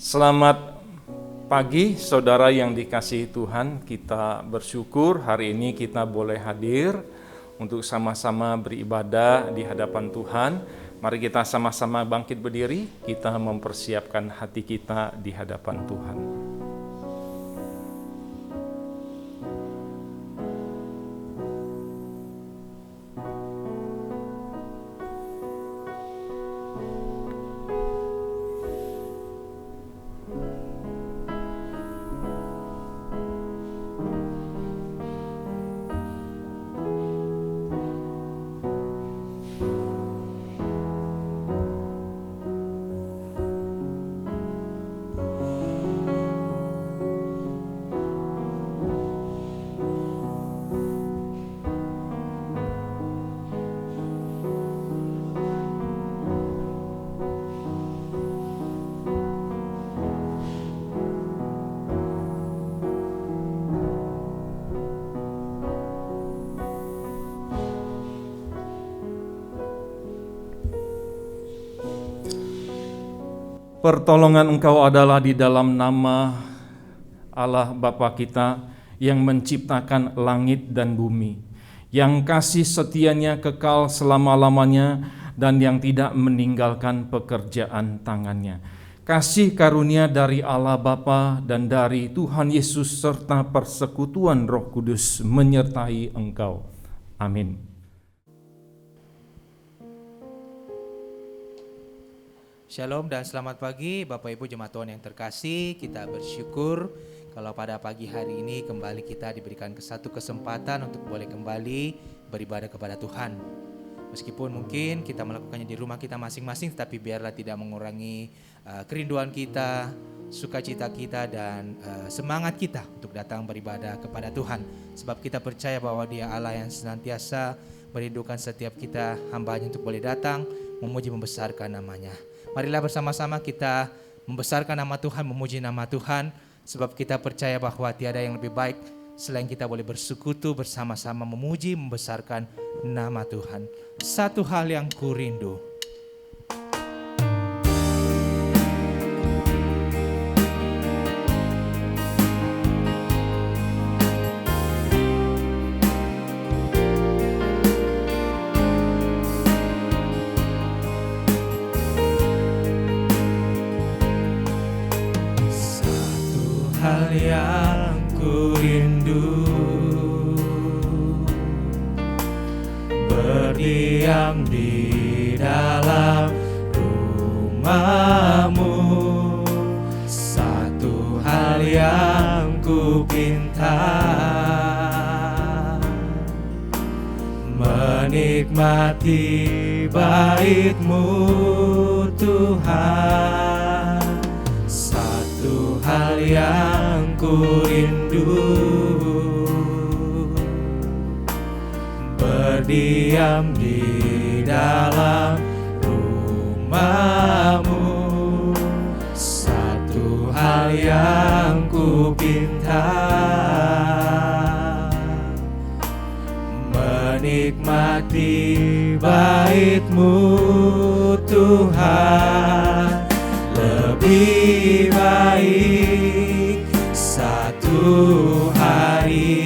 Selamat pagi saudara yang dikasihi Tuhan. Kita bersyukur hari ini kita boleh hadir untuk sama-sama beribadah di hadapan Tuhan. Mari kita sama-sama bangkit berdiri, kita mempersiapkan hati kita di hadapan Tuhan. Pertolongan Engkau adalah di dalam nama Allah Bapa kita yang menciptakan langit dan bumi, yang kasih setianya kekal selama-lamanya dan yang tidak meninggalkan pekerjaan tangannya. Kasih karunia dari Allah Bapa dan dari Tuhan Yesus serta persekutuan Roh Kudus menyertai engkau. Amin. Shalom dan selamat pagi Bapak Ibu Jemaat Tuhan yang terkasih. Kita bersyukur kalau pada pagi hari ini kembali kita diberikan satu kesempatan untuk boleh kembali beribadah kepada Tuhan. Meskipun mungkin kita melakukannya di rumah kita masing-masing, tapi biarlah tidak mengurangi kerinduan kita, sukacita kita dan semangat kita untuk datang beribadah kepada Tuhan. Sebab kita percaya bahwa Dia Allah yang senantiasa merindukan setiap kita hamba-Nya untuk boleh datang memuji membesarkan nama-Nya. Marilah bersama-sama kita membesarkan nama Tuhan, memuji nama Tuhan, sebab kita percaya bahwa tiada yang lebih baik selain kita boleh bersekutu bersama-sama memuji, membesarkan nama Tuhan. Satu hal yang kurindu. Yang ku rindu berdiam di dalam rumah-Mu. Satu hal yang ku pinta, menikmati bait-Mu Tuhan. Satu hal yang ku rindu, berdiam di dalam rumah-Mu. Satu hal yang ku pinta, menikmati bait-Mu Tuhan. Lebih baik satu hari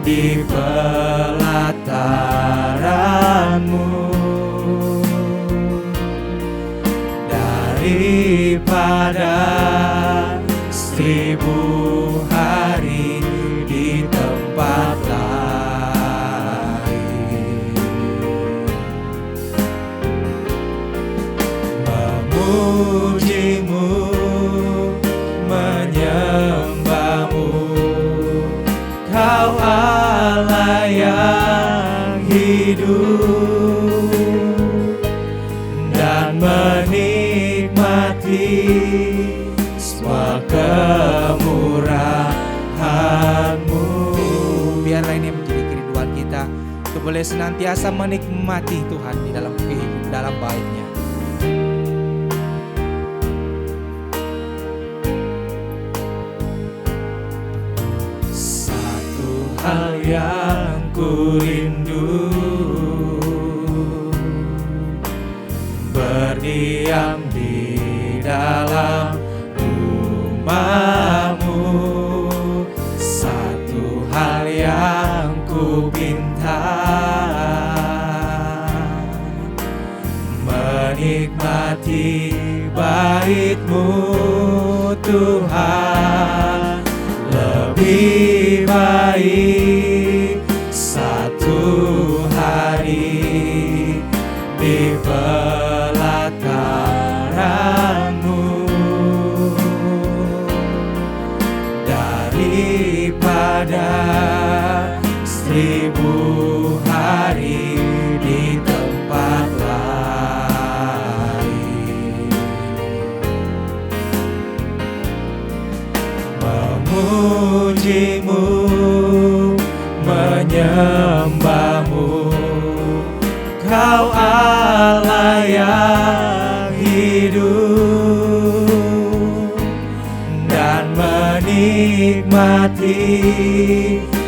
di pelataran-Mu daripada 1000 hari di tempat lain. Memuji-Mu, menyembah-Mu, Kau Allah yang hidup, dan menikmati semua kemurahan-Mu. Biarlah ini menjadi kerinduan kita untuk boleh senantiasa menikmati Tuhan di dalam kehidupan, dalam bait-Nya. Hal yang ku rindu, berdiam di dalam menikmati bait-Mu Tuhan. Lebih baik satu hari di pelataran-Mu daripada 1000 hari di tempat lain. Memuji-Mu, menyembah-Mu, Kau Allah yang hidup, dan menikmati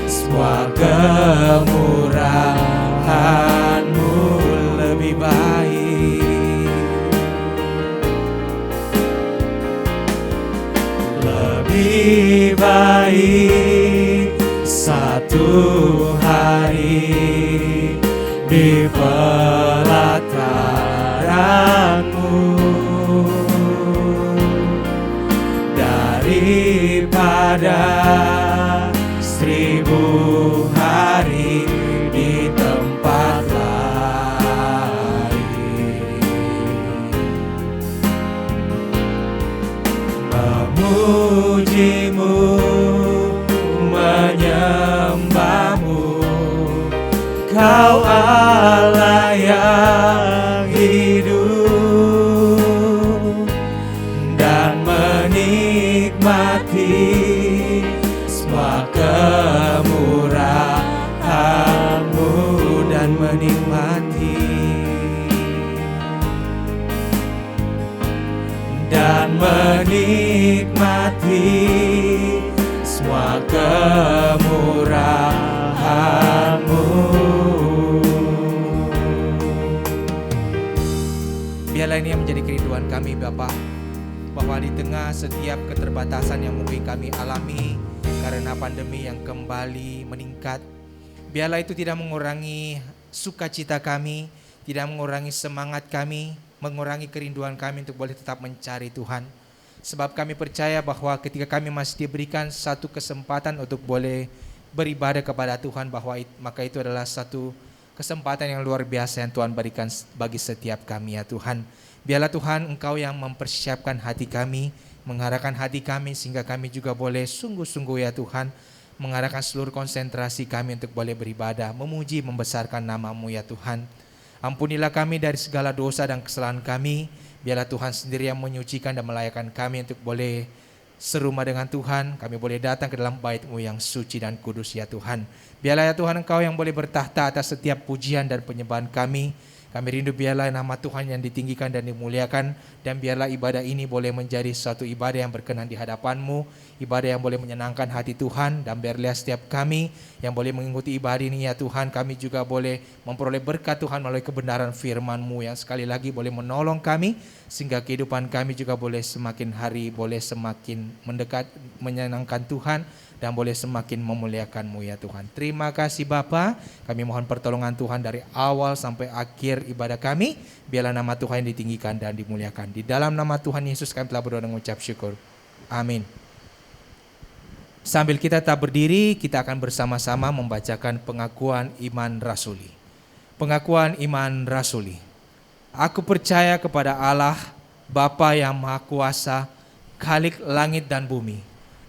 semua kemurahan-Mu. Lebih baik, lebih baik satu hari di pelataran-Mu daripada 1000 hari di tempat lain. Memuji-Mu, menyembah-Mu, Kau Allah yang hidup, dan menikmati semua kemurahan-Mu, dan menikmati semua kemurahan-Mu. Biarlah ini yang menjadi kerinduan kami Bapa, bahwa di tengah setiap keterbatasan yang mungkin kami alami karena pandemi yang kembali meningkat, biarlah itu tidak mengurangi sukacita kami, tidak mengurangi semangat kami, mengurangi kerinduan kami untuk boleh tetap mencari Tuhan. Sebab kami percaya bahwa ketika kami masih diberikan satu kesempatan untuk boleh beribadah kepada Tuhan, maka itu adalah satu kesempatan yang luar biasa yang Tuhan berikan bagi setiap kami ya Tuhan. Biarlah Tuhan Engkau yang mempersiapkan hati kami, mengarahkan hati kami sehingga kami juga boleh sungguh-sungguh ya Tuhan mengarahkan seluruh konsentrasi kami untuk boleh beribadah, memuji, membesarkan nama-Mu ya Tuhan. Ampunilah kami dari segala dosa dan kesalahan kami. Biarlah Tuhan sendiri yang menyucikan dan melayakkan kami untuk boleh serumah dengan Tuhan. Kami boleh datang ke dalam bait-Mu yang suci dan kudus ya Tuhan. Biarlah ya Tuhan Engkau yang boleh bertahta atas setiap pujian dan penyembahan kami. Kami rindu biarlah nama Tuhan yang ditinggikan dan dimuliakan. Dan biarlah ibadah ini boleh menjadi suatu ibadah yang berkenan di hadapan-Mu, ibadah yang boleh menyenangkan hati Tuhan. Dan biarlah setiap kami yang boleh mengikuti ibadah ini ya Tuhan, kami juga boleh memperoleh berkat Tuhan melalui kebenaran firman-Mu yang sekali lagi boleh menolong kami, sehingga kehidupan kami juga boleh semakin hari boleh semakin mendekat, menyenangkan Tuhan, dan boleh semakin memuliakan-Mu ya Tuhan. Terima kasih Bapa, kami mohon pertolongan Tuhan dari awal sampai akhir ibadah kami. Biarlah nama Tuhan ditinggikan dan dimuliakan. Di dalam nama Tuhan Yesus kami telah berdoa dan mengucap syukur. Amin. Sambil kita tetap berdiri, kita akan bersama-sama membacakan pengakuan iman rasuli. Pengakuan iman rasuli. Aku percaya kepada Allah, Bapa yang Maha Kuasa, Khalik langit dan bumi,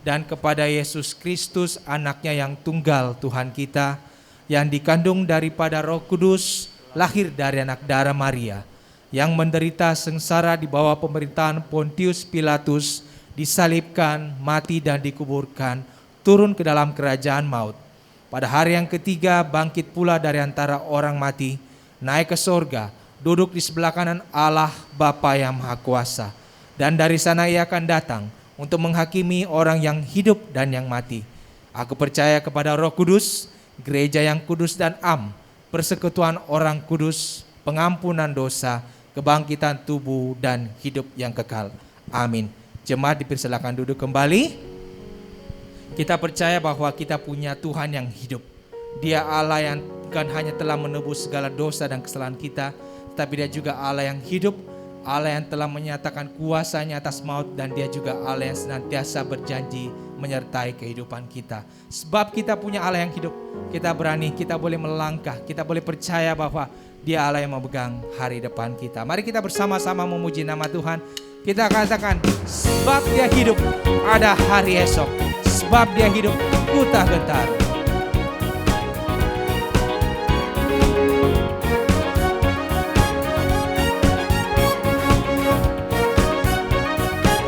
dan kepada Yesus Kristus anaknya yang tunggal Tuhan kita, yang dikandung daripada Roh Kudus, lahir dari anak darah Maria, yang menderita sengsara di bawah pemerintahan Pontius Pilatus, disalibkan, mati dan dikuburkan, turun ke dalam kerajaan maut. Pada hari yang ketiga bangkit pula dari antara orang mati, naik ke sorga, duduk di sebelah kanan Allah Bapa yang Maha Kuasa, dan dari sana Ia akan datang untuk menghakimi orang yang hidup dan yang mati. Aku percaya kepada Roh Kudus, gereja yang kudus dan am, persekutuan orang kudus, pengampunan dosa, kebangkitan tubuh dan hidup yang kekal. Amin. Jemaat dipersilakan duduk kembali. Kita percaya bahwa kita punya Tuhan yang hidup. Dia Allah yang bukan hanya telah menebus segala dosa dan kesalahan kita, tetapi Dia juga Allah yang hidup Allah yang telah menyatakan kuasanya atas maut, dan dia juga Allah yang senantiasa berjanji menyertai kehidupan kita. Sebab kita punya Allah yang hidup, kita berani, kita boleh melangkah, kita boleh percaya bahwa dia Allah yang memegang hari depan kita. Mari kita bersama-sama memuji nama Tuhan. Kita katakan, sebab dia hidup ada hari esok, sebab dia hidup ku tak gentar.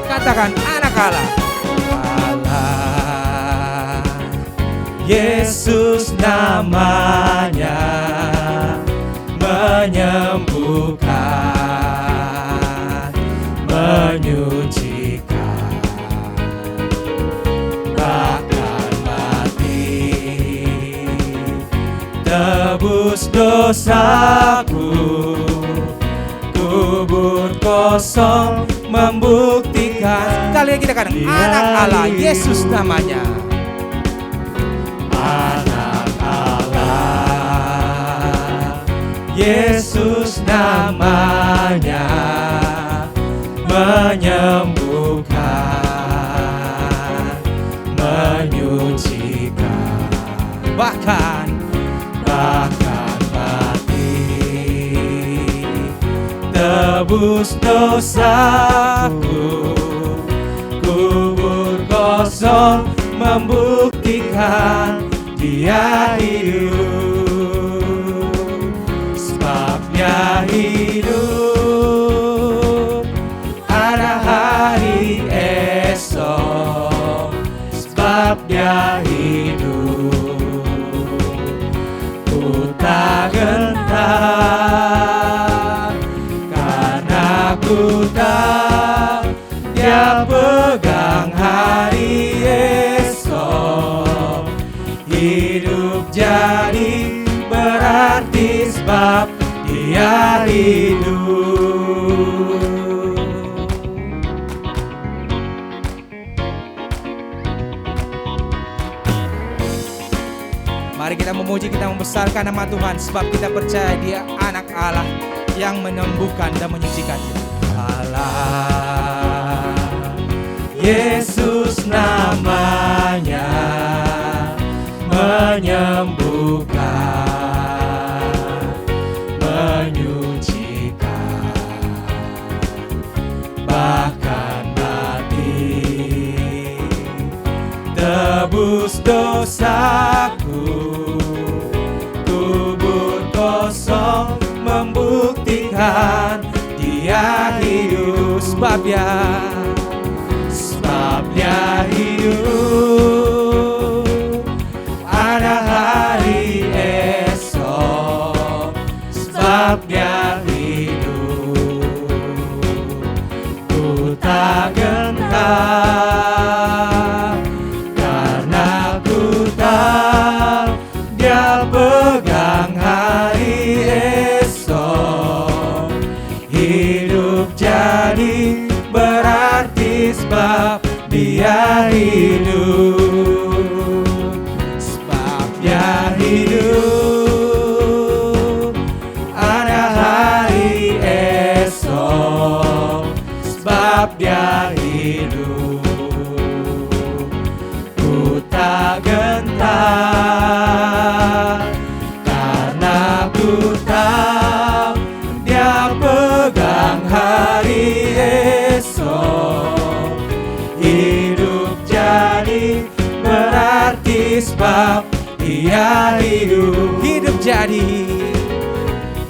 Katakan, anak Allah. Allah, Yesus namanya, menyembuhkan, menyucikan, bahkan mati, tebus dosaku, kubur kosong membuktikan. Kali kita kadang anak Allah, Yesus namanya. Anak Allah, Yesus namanya, menyembuhkan, menyucikan, bahkan mati, tebus dosaku, kubur kosong membuktikan dia hidup. Sebab dia hidup ada hari esok. Sebab dia hidup ku tak gentar, karena ku tahu dia pegang hari esok. Hidup jadi berarti sebab dia hidup. Mari kita memuji, kita membesarkan nama Tuhan, sebab kita percaya dia anak Allah yang menyembuhkan dan menyucikan. Allah, Yesus namanya, menyembuhkan, menyucikan, bahkan mati, tebus dosaku, kubur kosong membuktikan dia hidup. Sebab dia hidup ada hari esok. Sebab dia hidup ku tak gentar, karena ku tahu dia pegang hari esok. Hidup jadi berarti sebab dia hidup. Sebab dia hidup ada hari esok. Sebab dia hidup ku tak gentar, karena ku tahu dia pegang hari esok. Hidup jadi berarti sebab dia hidup.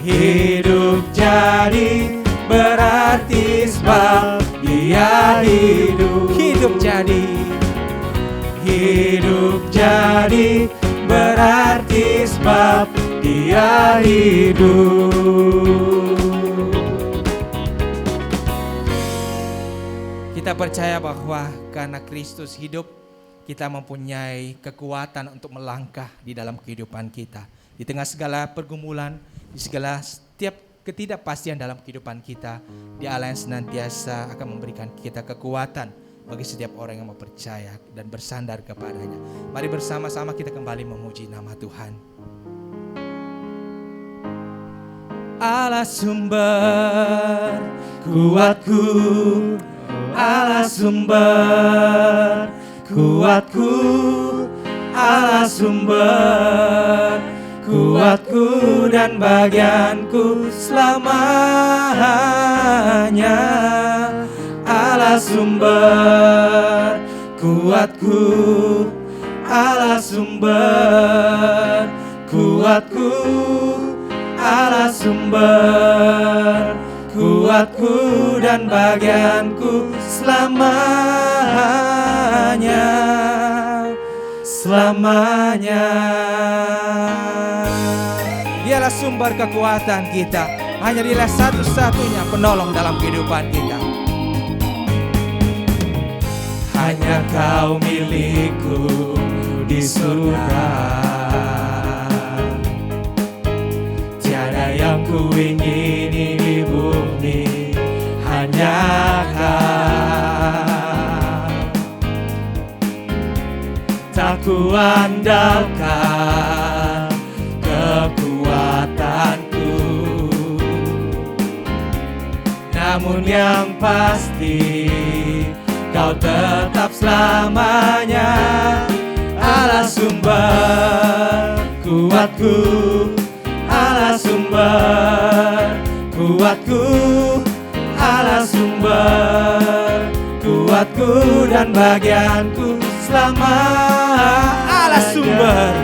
Hidup jadi berarti sebab dia hidup. Hidup jadi berarti sebab dia hidup. Kita percaya bahwa karena Kristus hidup, kita mempunyai kekuatan untuk melangkah di dalam kehidupan kita. Di tengah segala pergumulan, di segala setiap ketidakpastian dalam kehidupan kita, Dia Allah yang senantiasa akan memberikan kita kekuatan bagi setiap orang yang mau percaya dan bersandar kepadanya. Mari bersama-sama kita kembali memuji nama Tuhan. Allah sumber kuatku, Allah sumber, kuatku, Allah sumber, kuatku dan bagianku selamanya. Allah sumber, kuatku, Allah sumber, kuatku, Allah sumber, kuatku dan bagianku selamanya, selamanya. Dialah sumber kekuatan kita. Hanya Dialah satu-satunya penolong dalam kehidupan kita. Hanya Kau milikku di surga, tiada yang ku ingini di bumi, hanya Kau. Tak ku andalkan kekuatanku, namun yang pasti Kau tetap selamanya. Allah sumber, kuatku, Allah sumber, kuatku, Allah sumber, kuatku dan bagianku selama. Allah sumber,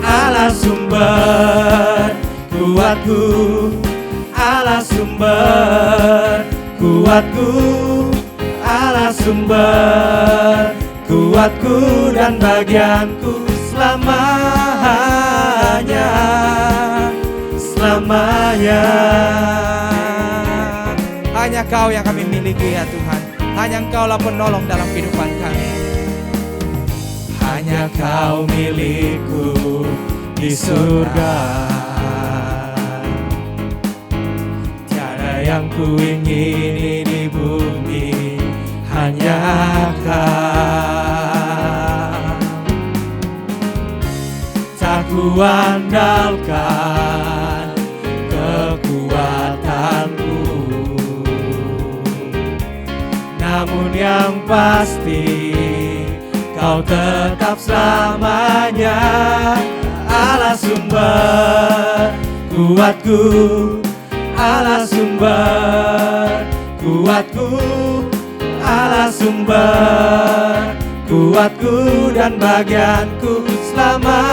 Allah sumber, kuatku, Allah sumber, kuatku, Allah sumber, kuatku dan bagianku selamanya, selamanya. Hanya Kau yang kami miliki ya Tuhan. Hanya Engkaulah penolong dalam kehidupan kami. Hanya Kau milikku di surga, tiada yang ku ingini di bumi, hanya Kau. Tak ku andalkan kekuatanku, namun yang pasti Kau tetap selamanya. Allah sumber, kuatku, Allah sumber, kuatku, Allah sumber, kuatku dan bagianku selamanya.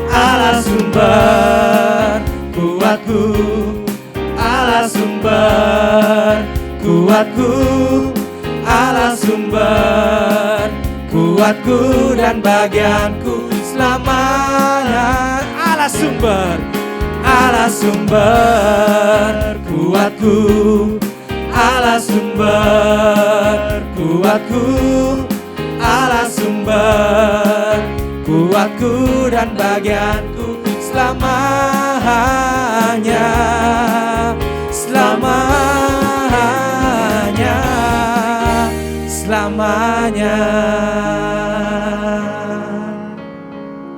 Allah sumber, kuatku, Allah sumber, kuatku, Allah sumber, kuatku dan bagianku selamanya. Allah sumber, Allah sumber, kuatku, Allah sumber, kuatku, Allah sumber, kuatku dan bagianku selamanya, selamanya, selamanya.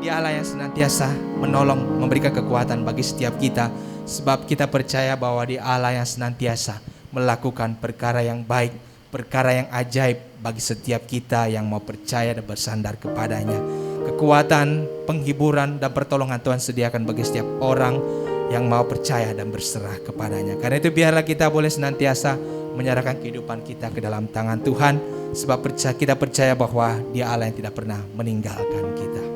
Dia Allah yang senantiasa menolong, memberikan kekuatan bagi setiap kita. Sebab kita percaya bahwa Dia Allah yang senantiasa melakukan perkara yang baik, perkara yang ajaib bagi setiap kita yang mau percaya dan bersandar kepadanya. Kekuatan, penghiburan dan pertolongan Tuhan sediakan bagi setiap orang yang mau percaya dan berserah kepadanya. Karena itu biarlah kita boleh senantiasa menyerahkan kehidupan kita ke dalam tangan Tuhan. Sebab kita percaya bahwa Dia Allah yang tidak pernah meninggalkan kita.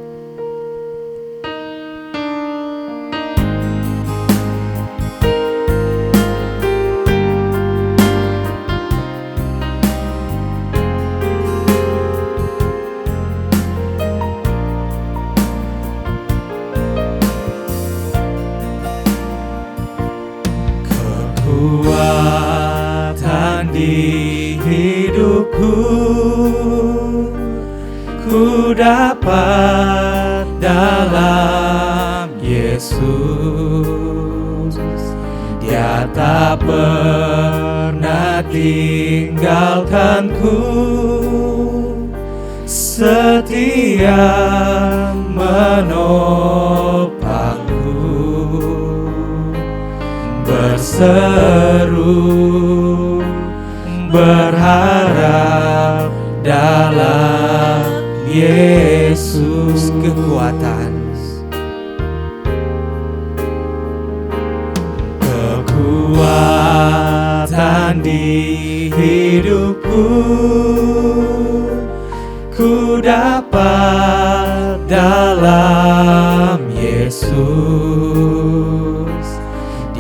Kekuatan di hidupku ku dapat dalam Yesus. Dia tak pernah tinggalkanku, setia menopangku. berseru, berharap dalam Yesus. Kekuatan di hidupku, ku dapat dalam Yesus.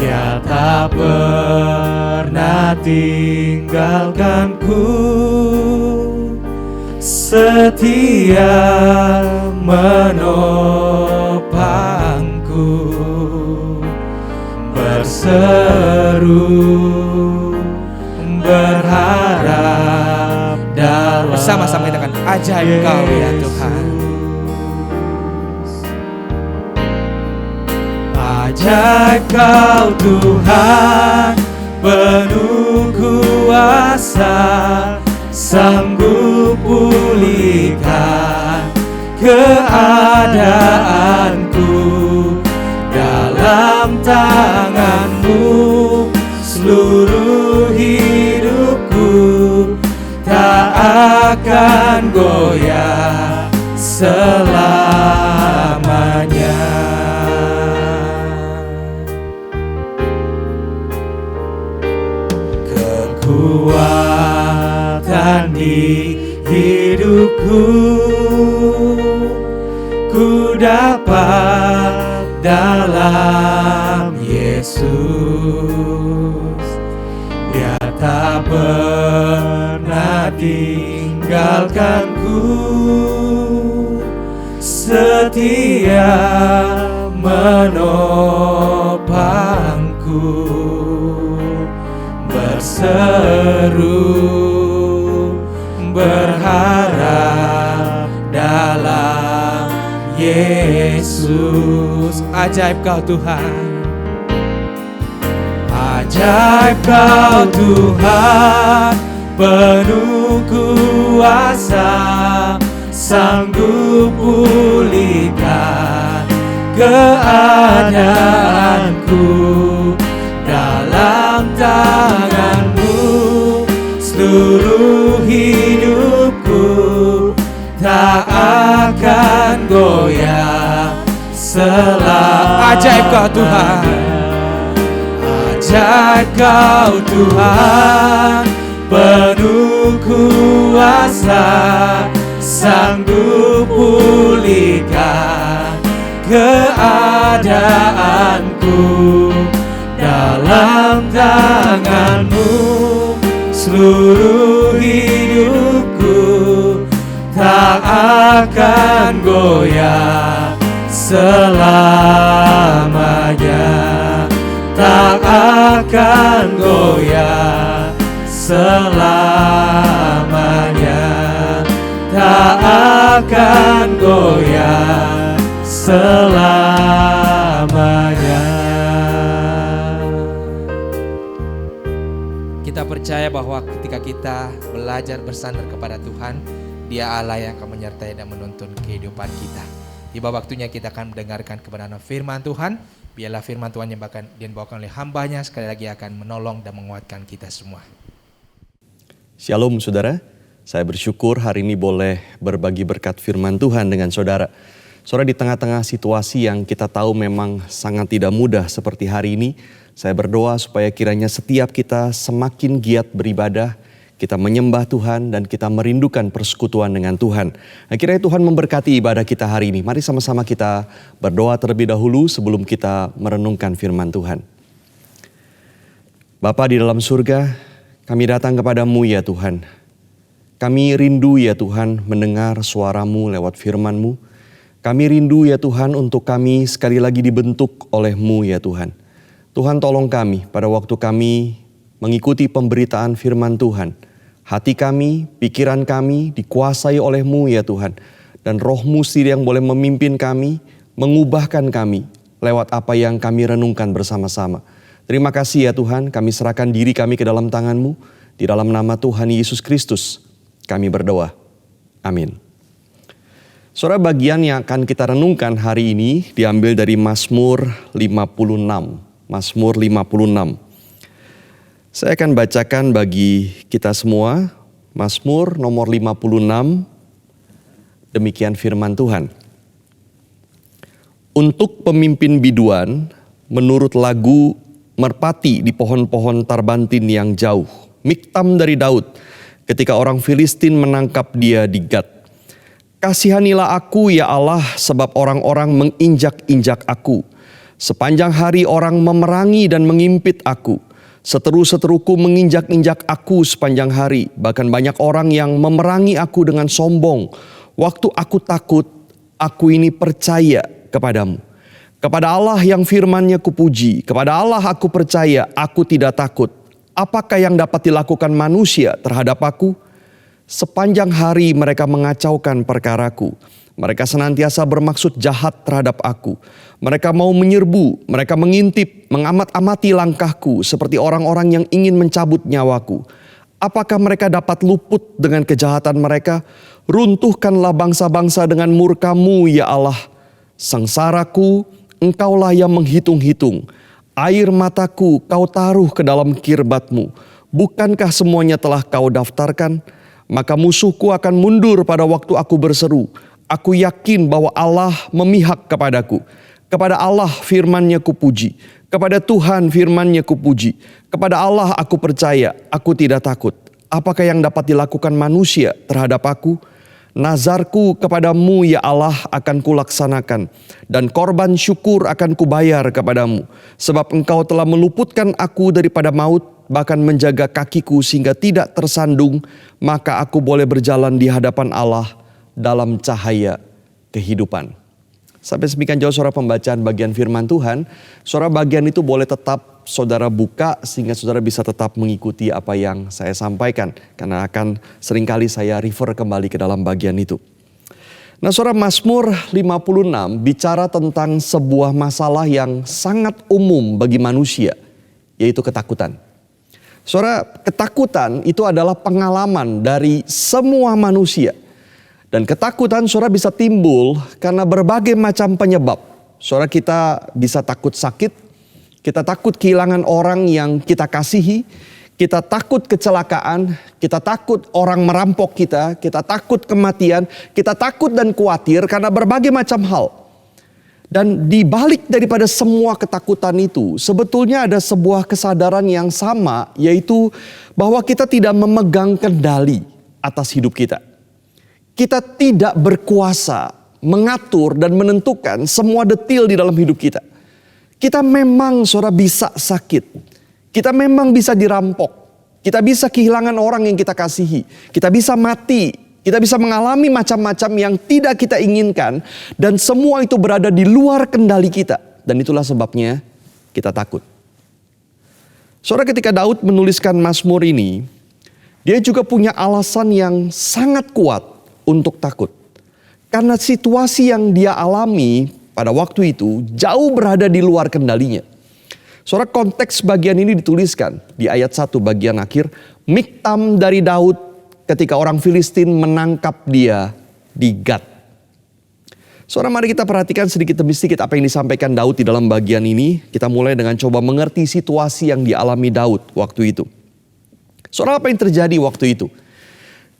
Dia tak pernah tinggalkanku, setia menopangku, berseru, berharap dalam. Bersama-sama kita katakan, ajaib Kau ya Tuhan. Ajaib Kau Tuhan, penuh kuasa, sanggup pulihkan keadaanku. Dalam tangan-Mu seluruh hidupku, tak akan goyah selamanya. Kekuatan di hidupku, ku dapat dalam Yesus. Dia tak pernah tinggalkanku, setia menopangku, berseru, berharap dalam Yesus. Ajaib Kau Tuhan, ajaib Kau Tuhan, penuh kuasa, sanggup pulihkan keadaanku. Dalam tangan-Mu seluruh hidupku, tak akan goyah selamanya. ajaib Kau Tuhan, ajaib Kau Tuhan, penuh kuasa, sanggup pulihkan keadaanku. Dalam tangan-Mu seluruh hidupku, tak akan goyah selamanya, tak akan goyah selamanya, tak akan goyah selamanya. kita percaya bahwa ketika kita belajar bersandar kepada Tuhan, Dia Allah yang akan menyertai dan menuntun kehidupan kita. Tiba waktunya kita akan mendengarkan kebenaran firman Tuhan. Biarlah firman Tuhan yang dibawakan oleh hamba-Nya sekali lagi akan menolong dan menguatkan kita semua. Shalom saudara, saya bersyukur hari ini boleh berbagi berkat firman Tuhan dengan saudara. Saudara, di tengah-tengah situasi yang kita tahu memang sangat tidak mudah seperti hari ini, saya berdoa supaya kiranya setiap kita semakin giat beribadah, kita menyembah Tuhan dan kita merindukan persekutuan dengan Tuhan. Akhirnya Tuhan memberkati ibadah kita hari ini. Mari sama-sama kita berdoa terlebih dahulu sebelum kita merenungkan firman Tuhan. Bapa di dalam surga, kami datang kepadamu ya Tuhan. Kami rindu ya Tuhan mendengar suara-Mu lewat firman-Mu. Kami rindu ya Tuhan untuk kami sekali lagi dibentuk oleh-Mu ya Tuhan. Tuhan tolong kami pada waktu kami mengikuti pemberitaan firman Tuhan. Hati kami, pikiran kami dikuasai oleh-Mu ya Tuhan. Dan Roh-Mu sendiri yang boleh memimpin kami, mengubahkan kami lewat apa yang kami renungkan bersama-sama. Terima kasih ya Tuhan, kami serahkan diri kami ke dalam tangan-Mu. Di dalam nama Tuhan Yesus Kristus kami berdoa. Amin. Saudara, bagian yang akan kita renungkan hari ini diambil dari Mazmur 56. Mazmur 56. Saya akan bacakan bagi kita semua Mazmur nomor 56. Demikian firman Tuhan. Untuk pemimpin biduan, menurut lagu merpati di pohon-pohon tarbantin yang jauh. Miktam dari Daud, ketika orang Filistin menangkap dia di Gat. Kasihanilah aku ya Allah, sebab orang-orang menginjak-injak aku. Sepanjang hari orang memerangi dan mengimpit aku. Seteru-seteruku menginjak-injak aku sepanjang hari. Bahkan banyak orang yang memerangi aku dengan sombong. Waktu aku takut, aku ini percaya kepadamu. Kepada Allah yang firman-Nya kupuji, kepada Allah aku percaya, aku tidak takut. Apakah yang dapat dilakukan manusia terhadap aku? Sepanjang hari mereka mengacaukan perkaraku. Mereka senantiasa bermaksud jahat terhadap aku. Mereka mau menyerbu, mereka mengintip, mengamat-amati langkahku seperti orang-orang yang ingin mencabut nyawaku. Apakah mereka dapat luput dengan kejahatan mereka? Runtuhkanlah bangsa-bangsa dengan murka-Mu ya Allah. Sengsaraku, Engkaulah yang menghitung-hitung. Air mataku Kau taruh ke dalam kirbat-Mu. Bukankah semuanya telah Kau daftarkan? Maka musuhku akan mundur pada waktu aku berseru. Aku yakin bahwa Allah memihak kepadaku. Kepada Allah firman-Nya kupuji. Kepada Tuhan firman-Nya kupuji. Kepada Allah aku percaya, aku tidak takut. Apakah yang dapat dilakukan manusia terhadap aku? Nazarku kepadamu ya Allah akan kulaksanakan. Dan korban syukur akan kubayar kepadamu. Sebab Engkau telah meluputkan aku daripada maut, bahkan menjaga kakiku sehingga tidak tersandung. Maka aku boleh berjalan di hadapan Allah dalam cahaya kehidupan. Sampai demikian jauh saudara pembacaan bagian firman Tuhan. Saudara, bagian itu boleh tetap saudara buka sehingga saudara bisa tetap mengikuti apa yang saya sampaikan. Karena akan seringkali saya refer kembali ke dalam bagian itu. Nah saudara, Mazmur 56 bicara tentang sebuah masalah yang sangat umum bagi manusia, yaitu ketakutan. Saudara, ketakutan itu adalah pengalaman dari semua manusia. Dan ketakutan saudara bisa timbul karena berbagai macam penyebab. Saudara, kita bisa takut sakit, kita takut kehilangan orang yang kita kasihi, kita takut kecelakaan, kita takut orang merampok kita takut kematian, kita takut dan khawatir karena berbagai macam hal. Dan di balik daripada semua ketakutan itu, sebetulnya ada sebuah kesadaran yang sama, yaitu bahwa kita tidak memegang kendali atas hidup kita. Kita tidak berkuasa mengatur dan menentukan semua detil di dalam hidup kita. Kita memang saudara bisa sakit. Kita memang bisa dirampok. Kita bisa kehilangan orang yang kita kasihi. Kita bisa mati. Kita bisa mengalami macam-macam yang tidak kita inginkan. Dan semua itu berada di luar kendali kita. Dan itulah sebabnya kita takut. Saudara, ketika Daud menuliskan Mazmur ini, dia juga punya alasan yang sangat kuat untuk takut. Karena situasi yang dia alami pada waktu itu jauh berada di luar kendalinya. Saudara, konteks bagian ini dituliskan di ayat 1 bagian akhir. Miktam dari Daud ketika orang Filistin menangkap dia di Gat. Saudara, mari kita perhatikan sedikit demi sedikit apa yang disampaikan Daud di dalam bagian ini. Kita mulai dengan coba mengerti situasi yang dialami Daud waktu itu. Saudara, apa yang terjadi waktu itu?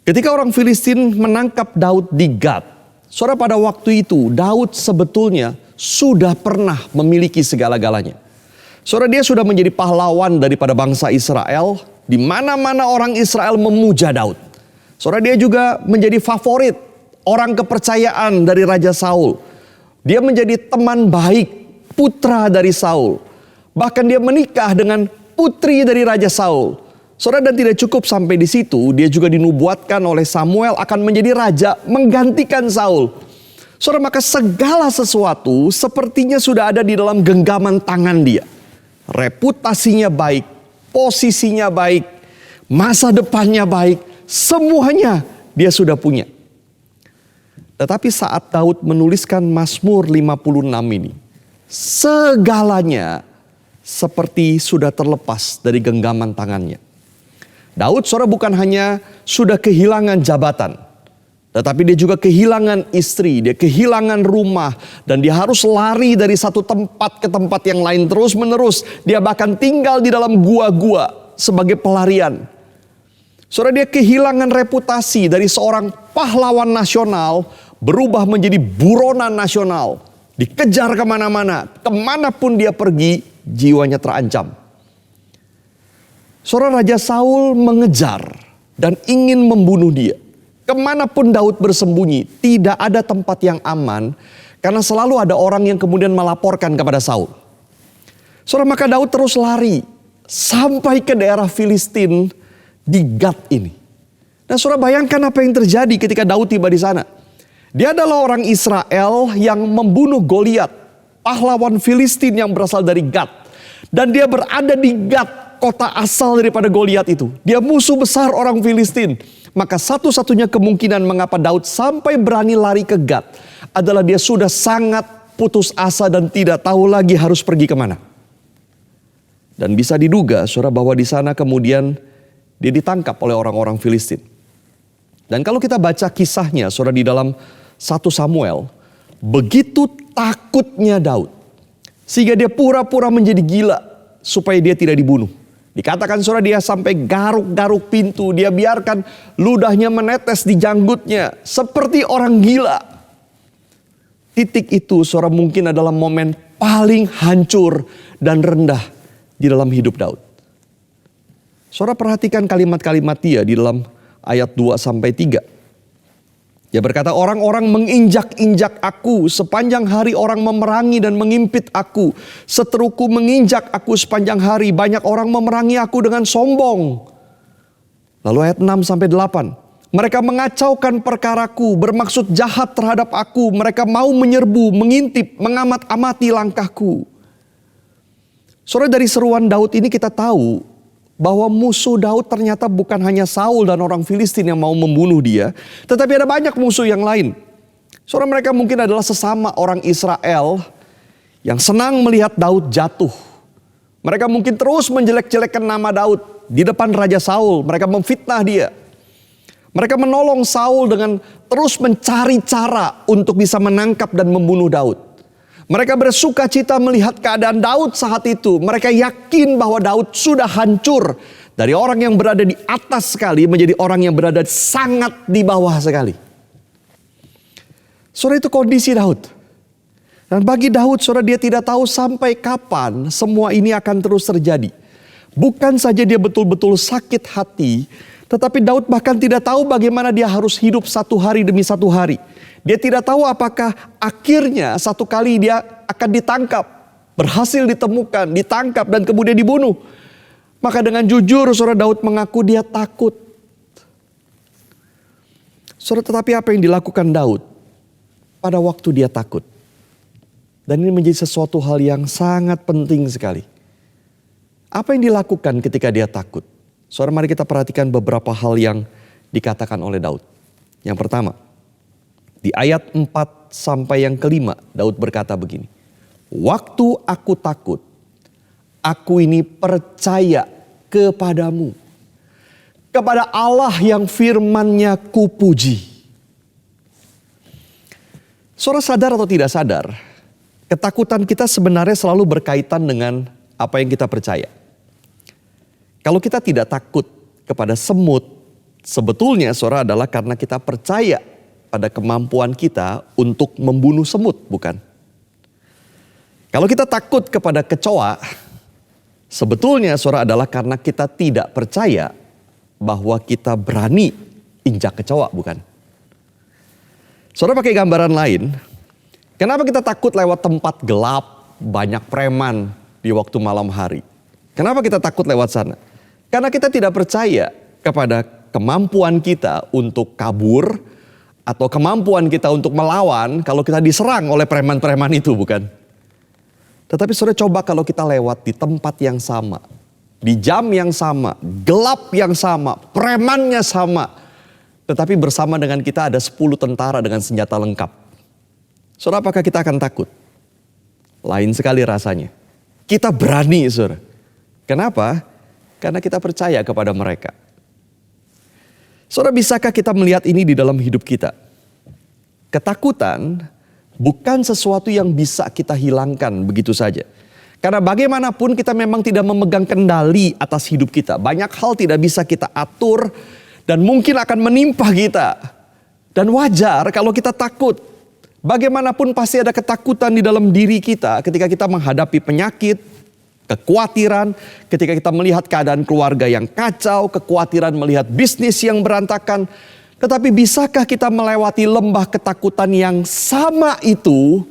Ketika orang Filistin menangkap Daud di Gat, saudara, pada waktu itu Daud sebetulnya sudah pernah memiliki segala-galanya. Saudara, dia sudah menjadi pahlawan daripada bangsa Israel. Di mana-mana orang Israel memuja Daud. Saudara, dia juga menjadi favorit orang kepercayaan dari Raja Saul. Dia menjadi teman baik putra dari Saul. Bahkan dia menikah dengan putri dari Raja Saul. Saudara, dan tidak cukup sampai di situ, dia juga dinubuatkan oleh Samuel akan menjadi raja menggantikan Saul. Saudara, maka segala sesuatu sepertinya sudah ada di dalam genggaman tangan dia. Reputasinya baik, posisinya baik, masa depannya baik, semuanya dia sudah punya. Tetapi saat Daud menuliskan Mazmur 56 ini, segalanya seperti sudah terlepas dari genggaman tangannya. Daud, saudara, bukan hanya sudah kehilangan jabatan, tetapi dia juga kehilangan istri, dia kehilangan rumah, dan dia harus lari dari satu tempat ke tempat yang lain terus menerus. Dia bahkan tinggal di dalam gua-gua sebagai pelarian. Saudara, dia kehilangan reputasi dari seorang pahlawan nasional berubah menjadi buronan nasional. Dikejar kemana-mana, kemanapun dia pergi, jiwanya terancam. Saudara, Raja Saul mengejar dan ingin membunuh dia. Kemanapun Daud bersembunyi, tidak ada tempat yang aman, karena selalu ada orang yang kemudian melaporkan kepada Saul. Saudara, maka Daud terus lari sampai ke daerah Filistin di Gat ini. Nah, saudara, bayangkan apa yang terjadi ketika Daud tiba di sana. Dia adalah orang Israel yang membunuh Goliat, pahlawan Filistin yang berasal dari Gat. Dan dia berada di Gat, kota asal daripada Goliat itu. Dia musuh besar orang Filistin. Maka satu-satunya kemungkinan mengapa Daud sampai berani lari ke Gat adalah dia sudah sangat putus asa dan tidak tahu lagi harus pergi kemana. Dan bisa diduga, saudara, bahwa di sana kemudian dia ditangkap oleh orang-orang Filistin. Dan kalau kita baca kisahnya, saudara, di dalam 1 Samuel, begitu takutnya Daud, sehingga dia pura-pura menjadi gila supaya dia tidak dibunuh. Dikatakan, saudara, dia sampai garuk-garuk pintu, dia biarkan ludahnya menetes di janggutnya seperti orang gila. Titik itu, saudara, mungkin adalah momen paling hancur dan rendah di dalam hidup Daud. Saudara, perhatikan kalimat-kalimat dia di dalam ayat 2-3. Dia berkata, orang-orang menginjak-injak aku, sepanjang hari orang memerangi dan mengimpit aku. Seteruku menginjak aku sepanjang hari, banyak orang memerangi aku dengan sombong. Lalu ayat 6-8. Mereka mengacaukan perkaraku, bermaksud jahat terhadap aku. Mereka mau menyerbu, mengintip, mengamat-amati langkahku. Saudara, dari seruan Daud ini kita tahu bahwa musuh Daud ternyata bukan hanya Saul dan orang Filistin yang mau membunuh dia, tetapi ada banyak musuh yang lain. Saudara, mereka mungkin adalah sesama orang Israel yang senang melihat Daud jatuh. Mereka mungkin terus menjelek-jelekan nama Daud di depan Raja Saul. Mereka memfitnah dia. Mereka menolong Saul dengan terus mencari cara untuk bisa menangkap dan membunuh Daud. Mereka bersuka cita melihat keadaan Daud saat itu. Mereka yakin bahwa Daud sudah hancur. Dari orang yang berada di atas sekali menjadi orang yang berada sangat di bawah sekali. Saudara, itu kondisi Daud. Dan bagi Daud, saudara, dia tidak tahu sampai kapan semua ini akan terus terjadi. Bukan saja dia betul-betul sakit hati, tetapi Daud bahkan tidak tahu bagaimana dia harus hidup satu hari demi satu hari. Dia tidak tahu apakah akhirnya satu kali dia akan ditangkap, berhasil ditemukan, ditangkap dan kemudian dibunuh. Maka dengan jujur, saudara, Daud mengaku dia takut. Saudara, tetapi apa yang dilakukan Daud pada waktu dia takut? Dan ini menjadi sesuatu hal yang sangat penting sekali. Apa yang dilakukan ketika dia takut? Saudara, mari kita perhatikan beberapa hal yang dikatakan oleh Daud. Yang pertama, di ayat 4 sampai yang kelima, Daud berkata begini. Waktu aku takut, aku ini percaya kepadamu. Kepada Allah yang firman-Nya kupuji. Saudara, sadar atau tidak sadar, ketakutan kita sebenarnya selalu berkaitan dengan apa yang kita percaya. Kalau kita tidak takut kepada semut, sebetulnya, saudara, adalah karena kita percaya pada kemampuan kita untuk membunuh semut, bukan? Kalau kita takut kepada kecoa, sebetulnya, saudara, adalah karena kita tidak percaya bahwa kita berani injak kecoa, bukan? Saudara, pakai gambaran lain, kenapa kita takut lewat tempat gelap, banyak preman di waktu malam hari? Kenapa kita takut lewat sana? Karena kita tidak percaya kepada kemampuan kita untuk kabur, atau kemampuan kita untuk melawan kalau kita diserang oleh preman-preman itu, bukan? Tetapi saudara, coba kalau kita lewat di tempat yang sama, di jam yang sama, gelap yang sama, premannya sama, tetapi bersama dengan kita ada 10 tentara dengan senjata lengkap. Saudara, apakah kita akan takut? Lain sekali rasanya. Kita berani, saudara. Kenapa? Karena kita percaya kepada mereka. Saudara, bisakah kita melihat ini di dalam hidup kita? Ketakutan bukan sesuatu yang bisa kita hilangkan begitu saja. Karena bagaimanapun kita memang tidak memegang kendali atas hidup kita. Banyak hal tidak bisa kita atur dan mungkin akan menimpa kita. Dan wajar kalau kita takut. Bagaimanapun pasti ada ketakutan di dalam diri kita ketika kita menghadapi penyakit, kekhawatiran, ketika kita melihat keadaan keluarga yang kacau, kekhawatiran melihat bisnis yang berantakan. Tetapi bisakah kita melewati lembah ketakutan yang sama itu?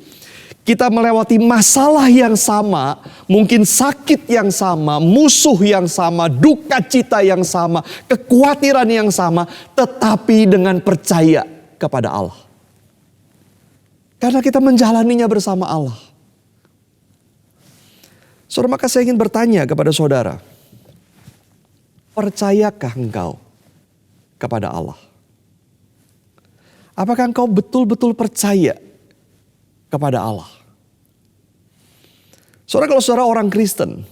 Kita melewati masalah yang sama, mungkin sakit yang sama, musuh yang sama, duka cita yang sama, kekhawatiran yang sama, tetapi dengan percaya kepada Allah. Karena kita menjalaninya bersama Allah. Saudara, maka saya ingin bertanya kepada saudara, percayakah engkau kepada Allah? Apakah engkau betul-betul percaya kepada Allah? Saudara, kalau saudara orang Kristen,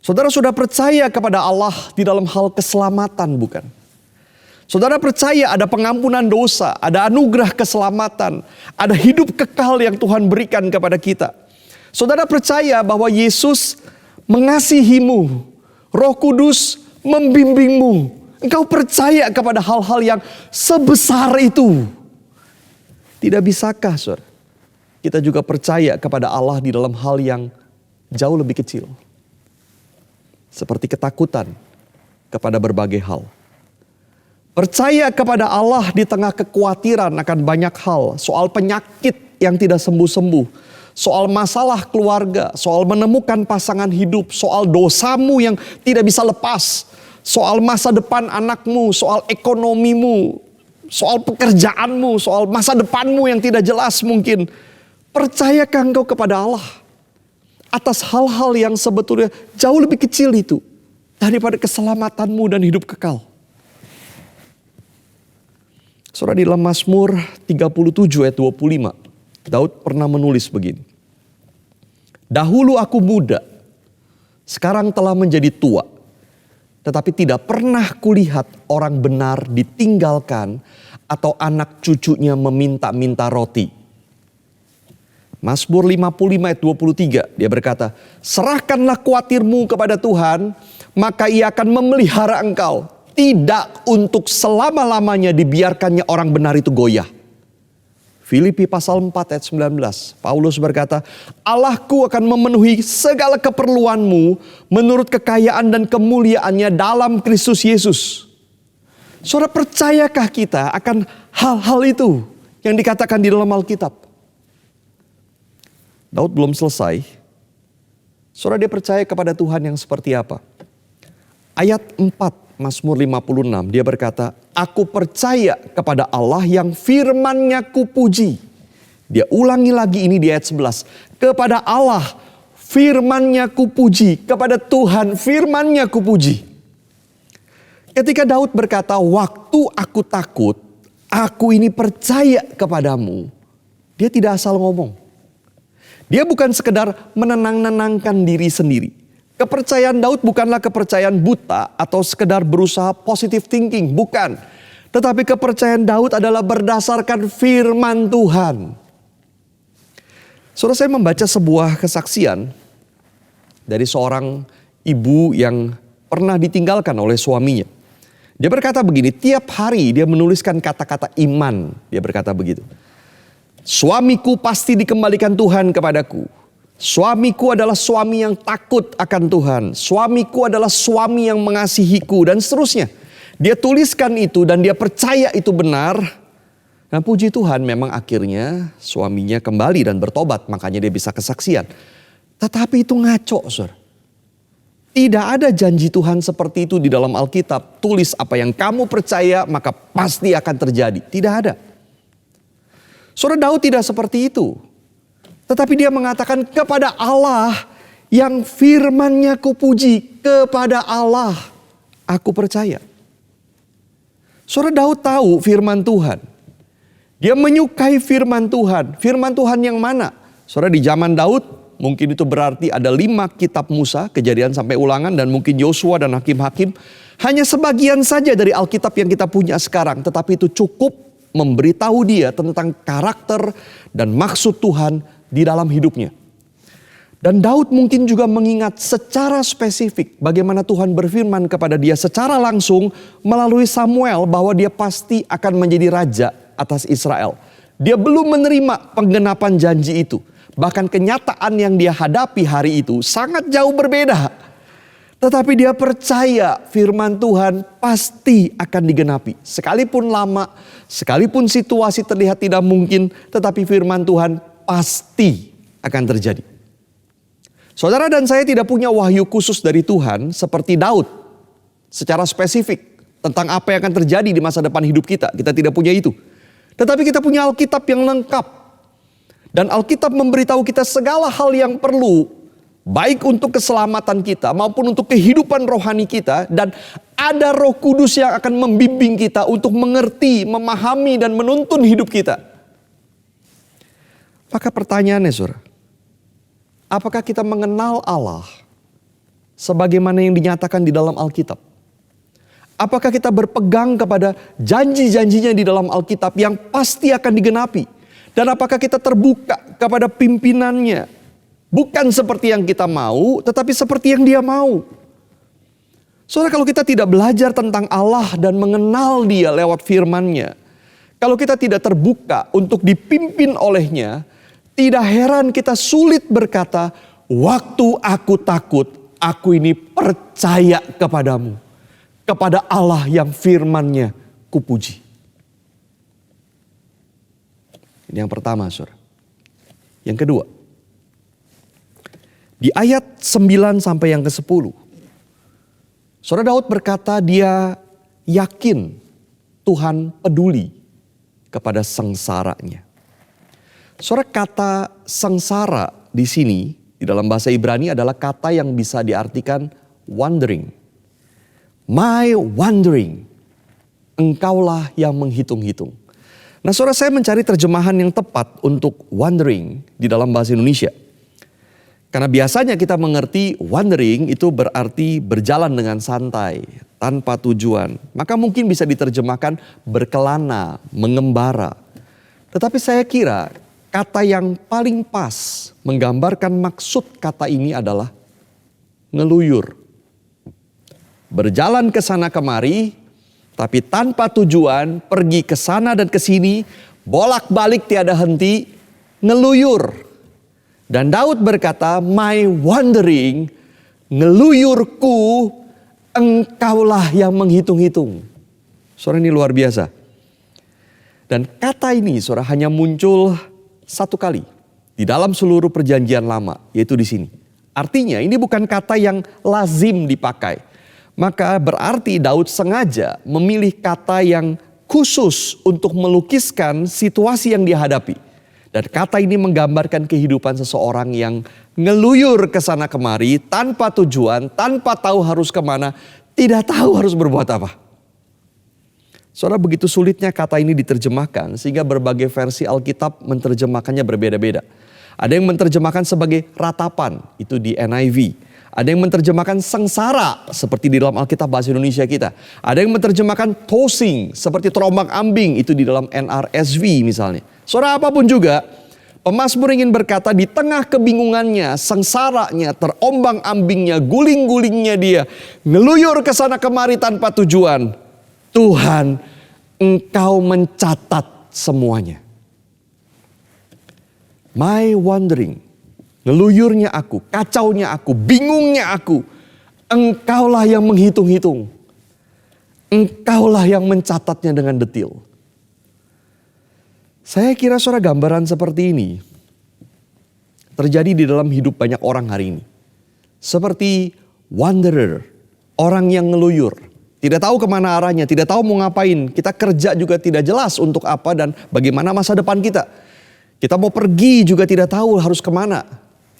saudara sudah percaya kepada Allah di dalam hal keselamatan, bukan? Saudara percaya ada pengampunan dosa, ada anugerah keselamatan, ada hidup kekal yang Tuhan berikan kepada kita. Saudara percaya bahwa Yesus mengasihimu, Roh Kudus membimbingmu. Engkau percaya kepada hal-hal yang sebesar itu. Tidak bisakah, saudara, kita juga percaya kepada Allah di dalam hal yang jauh lebih kecil. Seperti ketakutan kepada berbagai hal. Percaya kepada Allah di tengah kekhawatiran akan banyak hal. Soal penyakit yang tidak sembuh-sembuh. Soal masalah keluarga. Soal menemukan pasangan hidup. Soal dosamu yang tidak bisa lepas. Soal masa depan anakmu. Soal ekonomimu. Soal pekerjaanmu. Soal masa depanmu yang tidak jelas mungkin. Percayakah engkau kepada Allah atas hal-hal yang sebetulnya jauh lebih kecil itu daripada keselamatanmu dan hidup kekal? Saudara, di dalam Mazmur 37 ayat 25, Daud pernah menulis begini. Dahulu aku muda, sekarang telah menjadi tua, tetapi tidak pernah kulihat orang benar ditinggalkan atau anak cucunya meminta-minta roti. Mazmur 55 ayat 23, dia berkata, serahkanlah khawatirmu kepada Tuhan, maka ia akan memelihara engkau. Tidak untuk selama-lamanya dibiarkannya orang benar itu goyah. Filipi pasal 4 ayat 19, Paulus berkata, Allahku akan memenuhi segala keperluanmu menurut kekayaan dan kemuliaannya dalam Kristus Yesus. Saudara, percayakah kita akan hal-hal itu yang dikatakan di dalam Alkitab? Daud belum selesai. Saudara, dia percaya kepada Tuhan yang seperti apa? Ayat 4 Mazmur 56, dia berkata, aku percaya kepada Allah yang firman-Nya kupuji. Dia ulangi lagi ini di ayat 11. Kepada Allah firman-Nya kupuji. Kepada Tuhan firman-Nya kupuji. Ketika Daud berkata, waktu aku takut, aku ini percaya kepadamu. Dia tidak asal ngomong. Dia bukan sekedar menenang-nenangkan diri sendiri. Kepercayaan Daud bukanlah kepercayaan buta atau sekedar berusaha positive thinking. Bukan. Tetapi kepercayaan Daud adalah berdasarkan firman Tuhan. Saudara, saya membaca sebuah kesaksian dari seorang ibu yang pernah ditinggalkan oleh suaminya. Dia berkata begini, tiap hari dia menuliskan kata-kata iman. Dia berkata begitu. Suamiku pasti dikembalikan Tuhan kepadaku. Suamiku adalah suami yang takut akan Tuhan. Suamiku adalah suami yang mengasihiku dan seterusnya. Dia tuliskan itu dan dia percaya itu benar. Nah, puji Tuhan, memang akhirnya suaminya kembali dan bertobat. Makanya dia bisa kesaksian. Tetapi itu ngaco, saudara. Tidak ada janji Tuhan seperti itu di dalam Alkitab. Tulis apa yang kamu percaya maka pasti akan terjadi. Tidak ada. Saudara, Daud tidak seperti itu. Tetapi dia mengatakan kepada Allah yang firman-Nya kupuji. Kepada Allah aku percaya. Saudara, Daud tahu firman Tuhan. Dia menyukai firman Tuhan. Firman Tuhan yang mana? Saudara, di zaman Daud mungkin itu berarti ada 5 kitab Musa, Kejadian sampai Ulangan, dan mungkin Yosua dan Hakim-Hakim. Hanya sebagian saja dari Alkitab yang kita punya sekarang. Tetapi itu cukup memberitahu dia tentang karakter dan maksud Tuhan di dalam hidupnya. Dan Daud mungkin juga mengingat secara spesifik bagaimana Tuhan berfirman kepada dia secara langsung melalui Samuel bahwa dia pasti akan menjadi raja atas Israel. Dia belum menerima penggenapan janji itu. Bahkan kenyataan yang dia hadapi hari itu sangat jauh berbeda. Tetapi dia percaya firman Tuhan pasti akan digenapi. Sekalipun lama, sekalipun situasi terlihat tidak mungkin, tetapi firman Tuhan pasti akan terjadi. Saudara dan saya tidak punya wahyu khusus dari Tuhan seperti Daud secara spesifik tentang apa yang akan terjadi di masa depan hidup kita. Kita tidak punya itu. Tetapi kita punya Alkitab yang lengkap. Dan Alkitab memberitahu kita segala hal yang perlu, baik untuk keselamatan kita maupun untuk kehidupan rohani kita. Dan ada Roh Kudus yang akan membimbing kita untuk mengerti, memahami dan menuntun hidup kita. Maka pertanyaannya, saudara, apakah kita mengenal Allah sebagaimana yang dinyatakan di dalam Alkitab? Apakah kita berpegang kepada janji-janjinya di dalam Alkitab yang pasti akan digenapi? Dan apakah kita terbuka kepada pimpinannya? Bukan seperti yang kita mau, tetapi seperti yang Dia mau. Saudara, kalau kita tidak belajar tentang Allah dan mengenal Dia lewat firman-Nya, kalau kita tidak terbuka untuk dipimpin olehnya, tidak heran kita sulit berkata, waktu aku takut, aku ini percaya kepadamu. Kepada Allah yang firman-Nya kupuji. Ini yang pertama, saudara. Yang kedua, di ayat 9 sampai yang ke-10. Saudara, Daud berkata dia yakin Tuhan peduli kepada sengsaranya. Saudara, kata sengsara di sini di dalam bahasa Ibrani adalah kata yang bisa diartikan wandering. My wandering, engkaulah yang menghitung-hitung. Nah, saudara, saya mencari terjemahan yang tepat untuk wandering di dalam bahasa Indonesia. Karena biasanya kita mengerti wandering itu berarti berjalan dengan santai, tanpa tujuan. Maka mungkin bisa diterjemahkan berkelana, mengembara. Tetapi saya kira kata yang paling pas menggambarkan maksud kata ini adalah ngeluyur. Berjalan ke sana kemari, tapi tanpa tujuan, pergi ke sana dan ke sini, bolak-balik tiada henti, ngeluyur. Dan Daud berkata, my wandering, ngeluyurku, engkaulah yang menghitung-hitung. Saudara, ini luar biasa. Dan kata ini, saudara, hanya muncul satu kali di dalam seluruh perjanjian lama, yaitu di sini. Artinya ini bukan kata yang lazim dipakai. Maka berarti Daud sengaja memilih kata yang khusus untuk melukiskan situasi yang dihadapi. Dan kata ini menggambarkan kehidupan seseorang yang ngeluyur ke sana kemari tanpa tujuan, tanpa tahu harus kemana, tidak tahu harus berbuat apa. Saudara, begitu sulitnya kata ini diterjemahkan sehingga berbagai versi Alkitab menerjemahkannya berbeda-beda. Ada yang menerjemahkan sebagai ratapan, itu di NIV. Ada yang menerjemahkan sengsara seperti di dalam Alkitab bahasa Indonesia kita. Ada yang menerjemahkan tossing seperti terombang ambing, itu di dalam NRSV misalnya. Saudara, apapun juga, pemazmur ingin berkata di tengah kebingungannya, sengsaranya, terombang ambingnya, guling-gulingnya dia, ngeluyur ke sana kemari tanpa tujuan. Tuhan, Engkau mencatat semuanya. My wandering, ngeluyurnya aku, kacaunya aku, bingungnya aku. Engkaulah yang menghitung-hitung. Engkaulah yang mencatatnya dengan detil. Saya kira saudara, gambaran seperti ini terjadi di dalam hidup banyak orang hari ini. Seperti wanderer, orang yang ngeluyur. Tidak tahu kemana arahnya, tidak tahu mau ngapain. Kita kerja juga tidak jelas untuk apa dan bagaimana masa depan kita. Kita mau pergi juga tidak tahu harus kemana.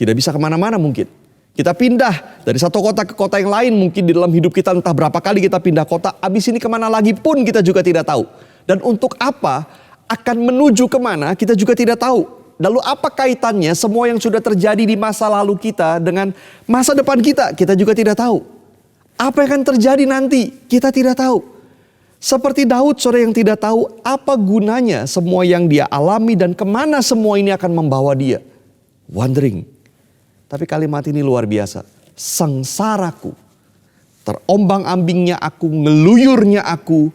Tidak bisa kemana-mana mungkin. Kita pindah dari satu kota ke kota yang lain. Mungkin di dalam hidup kita entah berapa kali kita pindah kota. Abis ini kemana lagi pun kita juga tidak tahu. Dan untuk apa akan menuju kemana kita juga tidak tahu. Lalu apa kaitannya semua yang sudah terjadi di masa lalu kita dengan masa depan kita? Kita juga tidak tahu. Apa yang akan terjadi nanti? Kita tidak tahu. Seperti Daud, saudara, yang tidak tahu apa gunanya semua yang dia alami dan kemana semua ini akan membawa dia. Wandering. Tapi kalimat ini luar biasa. Sengsaraku, terombang-ambingnya aku, ngeluyurnya aku,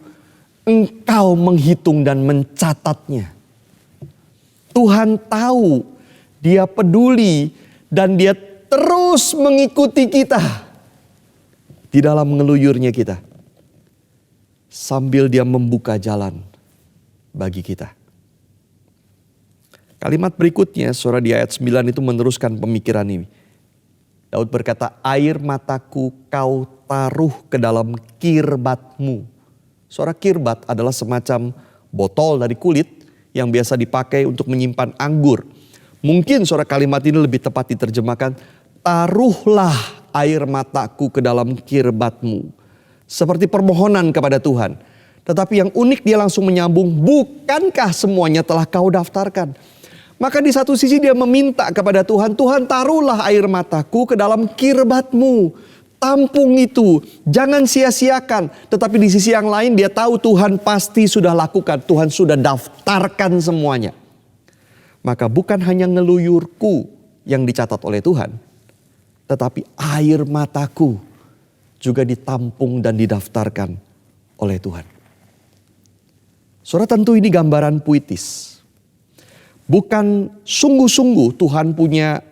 Engkau menghitung dan mencatatnya. Tuhan tahu, Dia peduli, dan Dia terus mengikuti kita di dalam ngeluyurnya kita. Sambil Dia membuka jalan bagi kita. Kalimat berikutnya, saudara, di ayat 9 itu meneruskan pemikiran ini. Daud berkata, air mataku kau taruh ke dalam kirbatmu. Saudara, kirbat adalah semacam botol dari kulit yang biasa dipakai untuk menyimpan anggur. Mungkin saudara kalimat ini lebih tepat diterjemahkan, taruhlah air mataku ke dalam kirbatmu. Seperti permohonan kepada Tuhan. Tetapi yang unik dia langsung menyambung, bukankah semuanya telah kau daftarkan? Maka di satu sisi dia meminta kepada Tuhan, Tuhan taruhlah air mataku ke dalam kirbatmu. Tampung itu, jangan sia-siakan. Tetapi di sisi yang lain dia tahu Tuhan pasti sudah lakukan. Tuhan sudah daftarkan semuanya. Maka bukan hanya ngeluyurku yang dicatat oleh Tuhan. Tetapi air mataku juga ditampung dan didaftarkan oleh Tuhan. Saudara, tentu ini gambaran puitis. Bukan sungguh-sungguh Tuhan punya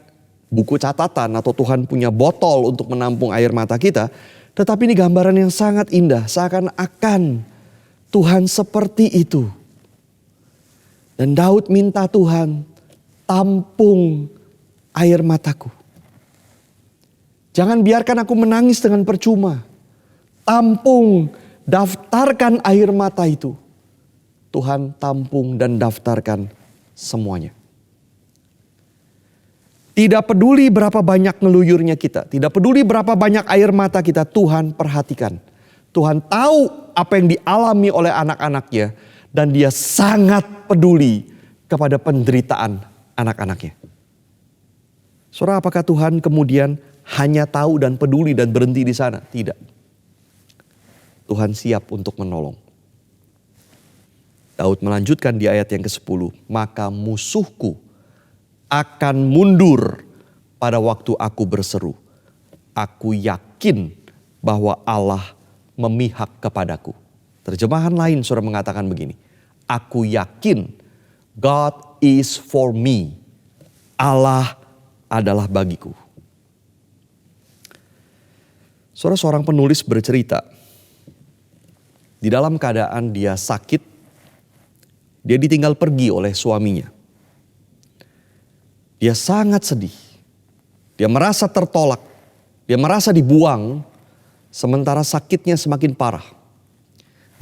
buku catatan atau Tuhan punya botol untuk menampung air mata kita. Tetapi ini gambaran yang sangat indah. Seakan-akan Tuhan seperti itu. Dan Daud minta Tuhan, tampung air mataku. Jangan biarkan aku menangis dengan percuma. Tampung, daftarkan air mata itu. Tuhan tampung dan daftarkan semuanya. Tidak peduli berapa banyak ngeluyurnya kita. Tidak peduli berapa banyak air mata kita. Tuhan perhatikan. Tuhan tahu apa yang dialami oleh anak-anaknya. Dan Dia sangat peduli kepada penderitaan anak-anaknya. Saudara, apakah Tuhan kemudian hanya tahu dan peduli dan berhenti di sana? Tidak. Tuhan siap untuk menolong. Daud melanjutkan di ayat yang ke-10. Maka musuhku akan mundur pada waktu aku berseru. Aku yakin bahwa Allah memihak kepadaku. Terjemahan lain saudara mengatakan begini. Aku yakin God is for me. Allah adalah bagiku. Saudara, seorang penulis bercerita. Di dalam keadaan dia sakit. Dia ditinggal pergi oleh suaminya. Dia sangat sedih. Dia merasa tertolak. Dia merasa dibuang. Sementara sakitnya semakin parah.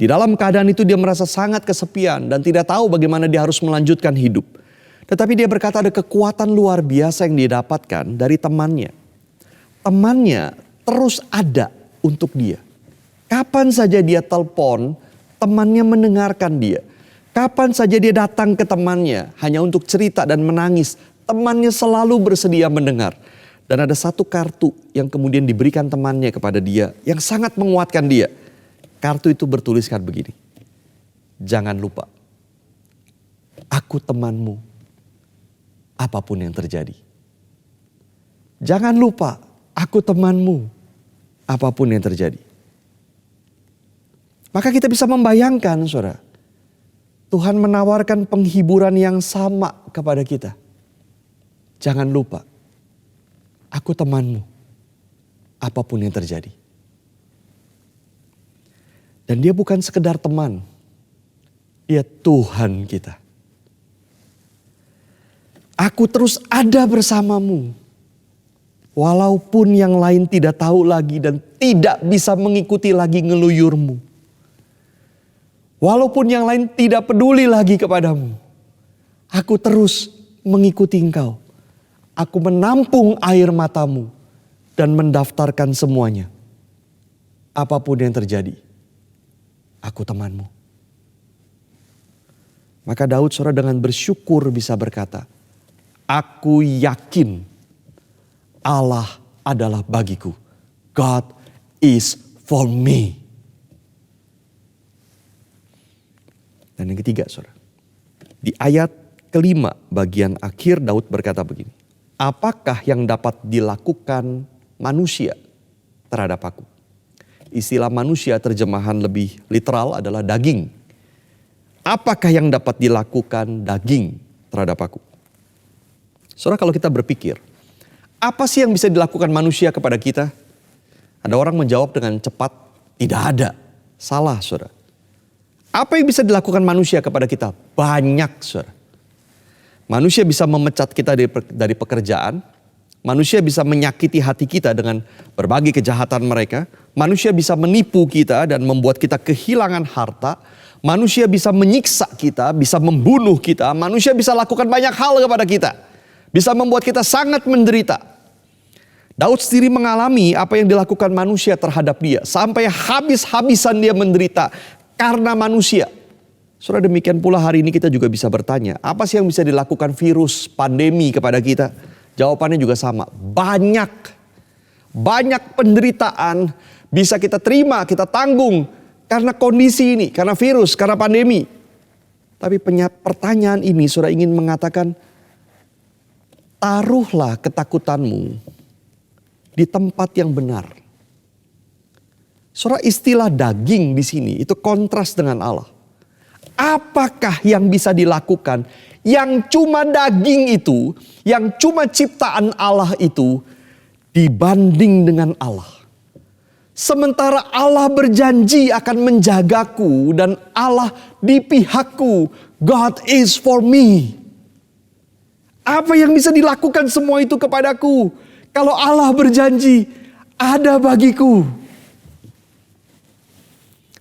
Di dalam keadaan itu dia merasa sangat kesepian. Dan tidak tahu bagaimana dia harus melanjutkan hidup. Tetapi dia berkata ada kekuatan luar biasa yang dia dapatkan dari temannya. Temannya terus ada untuk dia. Kapan saja dia telepon, temannya mendengarkan dia. Kapan saja dia datang ke temannya hanya untuk cerita dan menangis. Temannya selalu bersedia mendengar. Dan ada satu kartu yang kemudian diberikan temannya kepada dia. Yang sangat menguatkan dia. Kartu itu bertuliskan begini. Jangan lupa. Aku temanmu. Apapun yang terjadi. Jangan lupa. Aku temanmu. Apapun yang terjadi. Maka kita bisa membayangkan saudara. Tuhan menawarkan penghiburan yang sama kepada kita. Jangan lupa, aku temanmu, apapun yang terjadi. Dan dia bukan sekedar teman, dia Tuhan kita. Aku terus ada bersamamu, walaupun yang lain tidak tahu lagi dan tidak bisa mengikuti lagi ngeluyurmu. Walaupun yang lain tidak peduli lagi kepadamu. Aku terus mengikuti engkau. Aku menampung air matamu. Dan mendaftarkan semuanya. Apapun yang terjadi. Aku temanmu. Maka Daud saudara dengan bersyukur bisa berkata. Aku yakin Allah adalah bagiku. God is for me. Dan yang ketiga saudara. Di ayat kelima bagian akhir Daud berkata begini. apakah yang dapat dilakukan manusia terhadap aku? Istilah manusia terjemahan lebih literal adalah daging. Apakah yang dapat dilakukan daging terhadap aku? Saudara, kalau kita berpikir, apa sih yang bisa dilakukan manusia kepada kita? Ada orang menjawab dengan cepat, tidak ada. Salah, saudara. Apa yang bisa dilakukan manusia kepada kita? Banyak, saudara. Manusia bisa memecat kita dari pekerjaan. Manusia bisa menyakiti hati kita dengan berbagai kejahatan mereka. Manusia bisa menipu kita dan membuat kita kehilangan harta. Manusia bisa menyiksa kita, bisa membunuh kita. Manusia bisa lakukan banyak hal kepada kita. Bisa membuat kita sangat menderita. Daud sendiri mengalami apa yang dilakukan manusia terhadap dia. Sampai habis-habisan dia menderita karena manusia. Saudara, demikian pula hari ini kita juga bisa bertanya, apa sih yang bisa dilakukan virus pandemi kepada kita? Jawabannya juga sama, banyak penderitaan bisa kita terima, kita tanggung karena kondisi ini, karena virus, karena pandemi. Tapi pertanyaan ini saudara ingin mengatakan, taruhlah ketakutanmu di tempat yang benar. Saudara, istilah daging di sini itu kontras dengan Allah. Apakah yang bisa dilakukan yang cuma daging itu, yang cuma ciptaan Allah itu dibanding dengan Allah? Sementara Allah berjanji akan menjagaku dan Allah di pihakku. God is for me. Apa yang bisa dilakukan semua itu kepadaku? Kalau Allah berjanji, ada bagiku.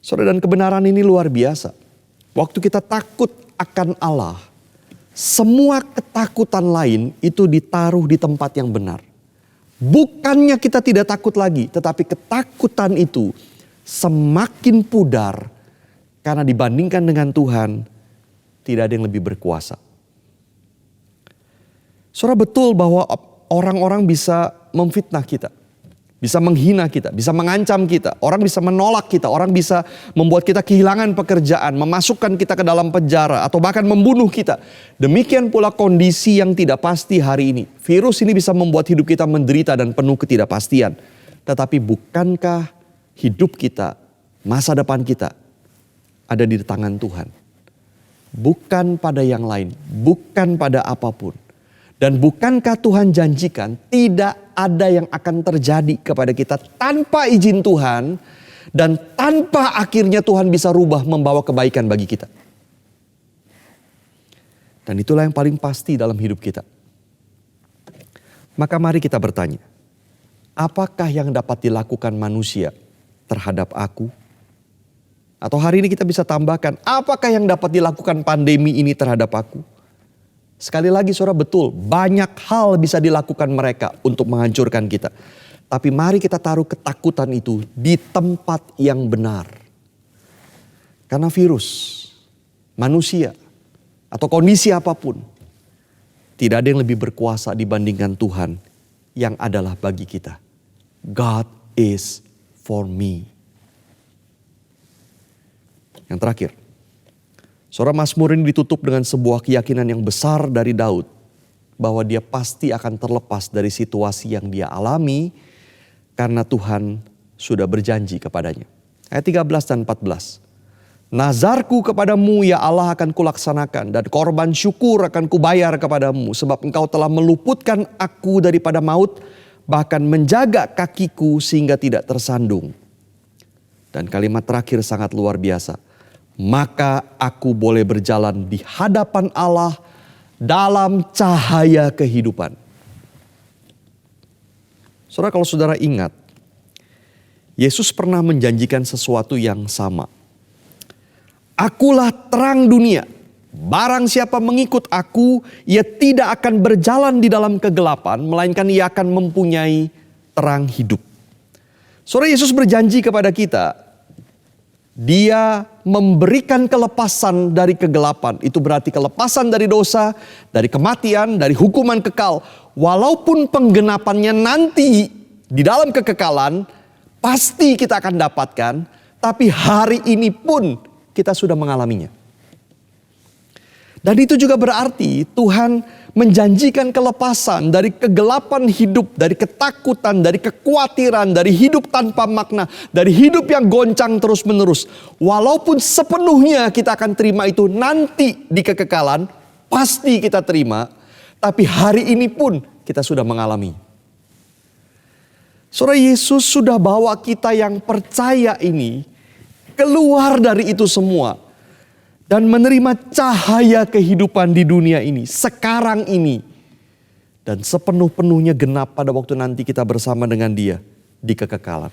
Saudara, dan kebenaran ini luar biasa. Waktu kita takut akan Allah, semua ketakutan lain itu ditaruh di tempat yang benar. Bukannya kita tidak takut lagi, tetapi ketakutan itu semakin pudar. Karena dibandingkan dengan Tuhan, tidak ada yang lebih berkuasa. Saudara, betul bahwa orang-orang bisa memfitnah kita, bisa menghina kita, bisa mengancam kita. Orang bisa menolak kita, orang bisa membuat kita kehilangan pekerjaan, memasukkan kita ke dalam penjara, atau bahkan membunuh kita. Demikian pula kondisi yang tidak pasti hari ini. Virus ini bisa membuat hidup kita menderita dan penuh ketidakpastian. Tetapi bukankah hidup kita, masa depan kita ada di tangan Tuhan? Bukan pada yang lain, bukan pada apapun. Dan bukankah Tuhan janjikan tidak ada yang akan terjadi kepada kita tanpa izin Tuhan. Dan tanpa akhirnya Tuhan bisa rubah membawa kebaikan bagi kita. Dan itulah yang paling pasti dalam hidup kita. Maka mari kita bertanya. Apakah yang dapat dilakukan manusia terhadap aku? Atau hari ini kita bisa tambahkan, apakah yang dapat dilakukan pandemi ini terhadap aku? Sekali lagi saudara, betul, banyak hal bisa dilakukan mereka untuk menghancurkan kita. Tapi mari kita taruh ketakutan itu di tempat yang benar. Karena virus, manusia, atau kondisi apapun, tidak ada yang lebih berkuasa dibandingkan Tuhan yang adalah bagi kita. God is for me. Yang terakhir, saudara, Mazmur ini ditutup dengan sebuah keyakinan yang besar dari Daud. Bahwa dia pasti akan terlepas dari situasi yang dia alami. Karena Tuhan sudah berjanji kepadanya. Ayat 13 dan 14. Nazarku kepadamu ya Allah akan kulaksanakan. Dan korban syukur akan kubayar kepadamu. Sebab engkau telah meluputkan aku daripada maut. Bahkan menjaga kakiku sehingga tidak tersandung. Dan kalimat terakhir sangat luar biasa. Maka aku boleh berjalan di hadapan Allah dalam cahaya kehidupan. Saudara, kalau saudara ingat, Yesus pernah menjanjikan sesuatu yang sama. Akulah terang dunia. Barang siapa mengikut aku, ia tidak akan berjalan di dalam kegelapan, melainkan ia akan mempunyai terang hidup. Saudara, Yesus berjanji kepada kita, Dia memberikan kelepasan dari kegelapan. Itu berarti kelepasan dari dosa, dari kematian, dari hukuman kekal. Walaupun penggenapannya nanti di dalam kekekalan, pasti kita akan dapatkan. Tapi hari ini pun kita sudah mengalaminya. Dan itu juga berarti Tuhan menjanjikan kelepasan dari kegelapan hidup, dari ketakutan, dari kekhawatiran, dari hidup tanpa makna, dari hidup yang goncang terus-menerus. Walaupun sepenuhnya kita akan terima itu nanti di kekekalan, pasti kita terima, tapi hari ini pun kita sudah mengalami. Saudara, Yesus sudah bawa kita yang percaya ini keluar dari itu semua dan menerima cahaya kehidupan di dunia ini, sekarang ini. Dan sepenuh-penuhnya genap pada waktu nanti kita bersama dengan Dia di kekekalan.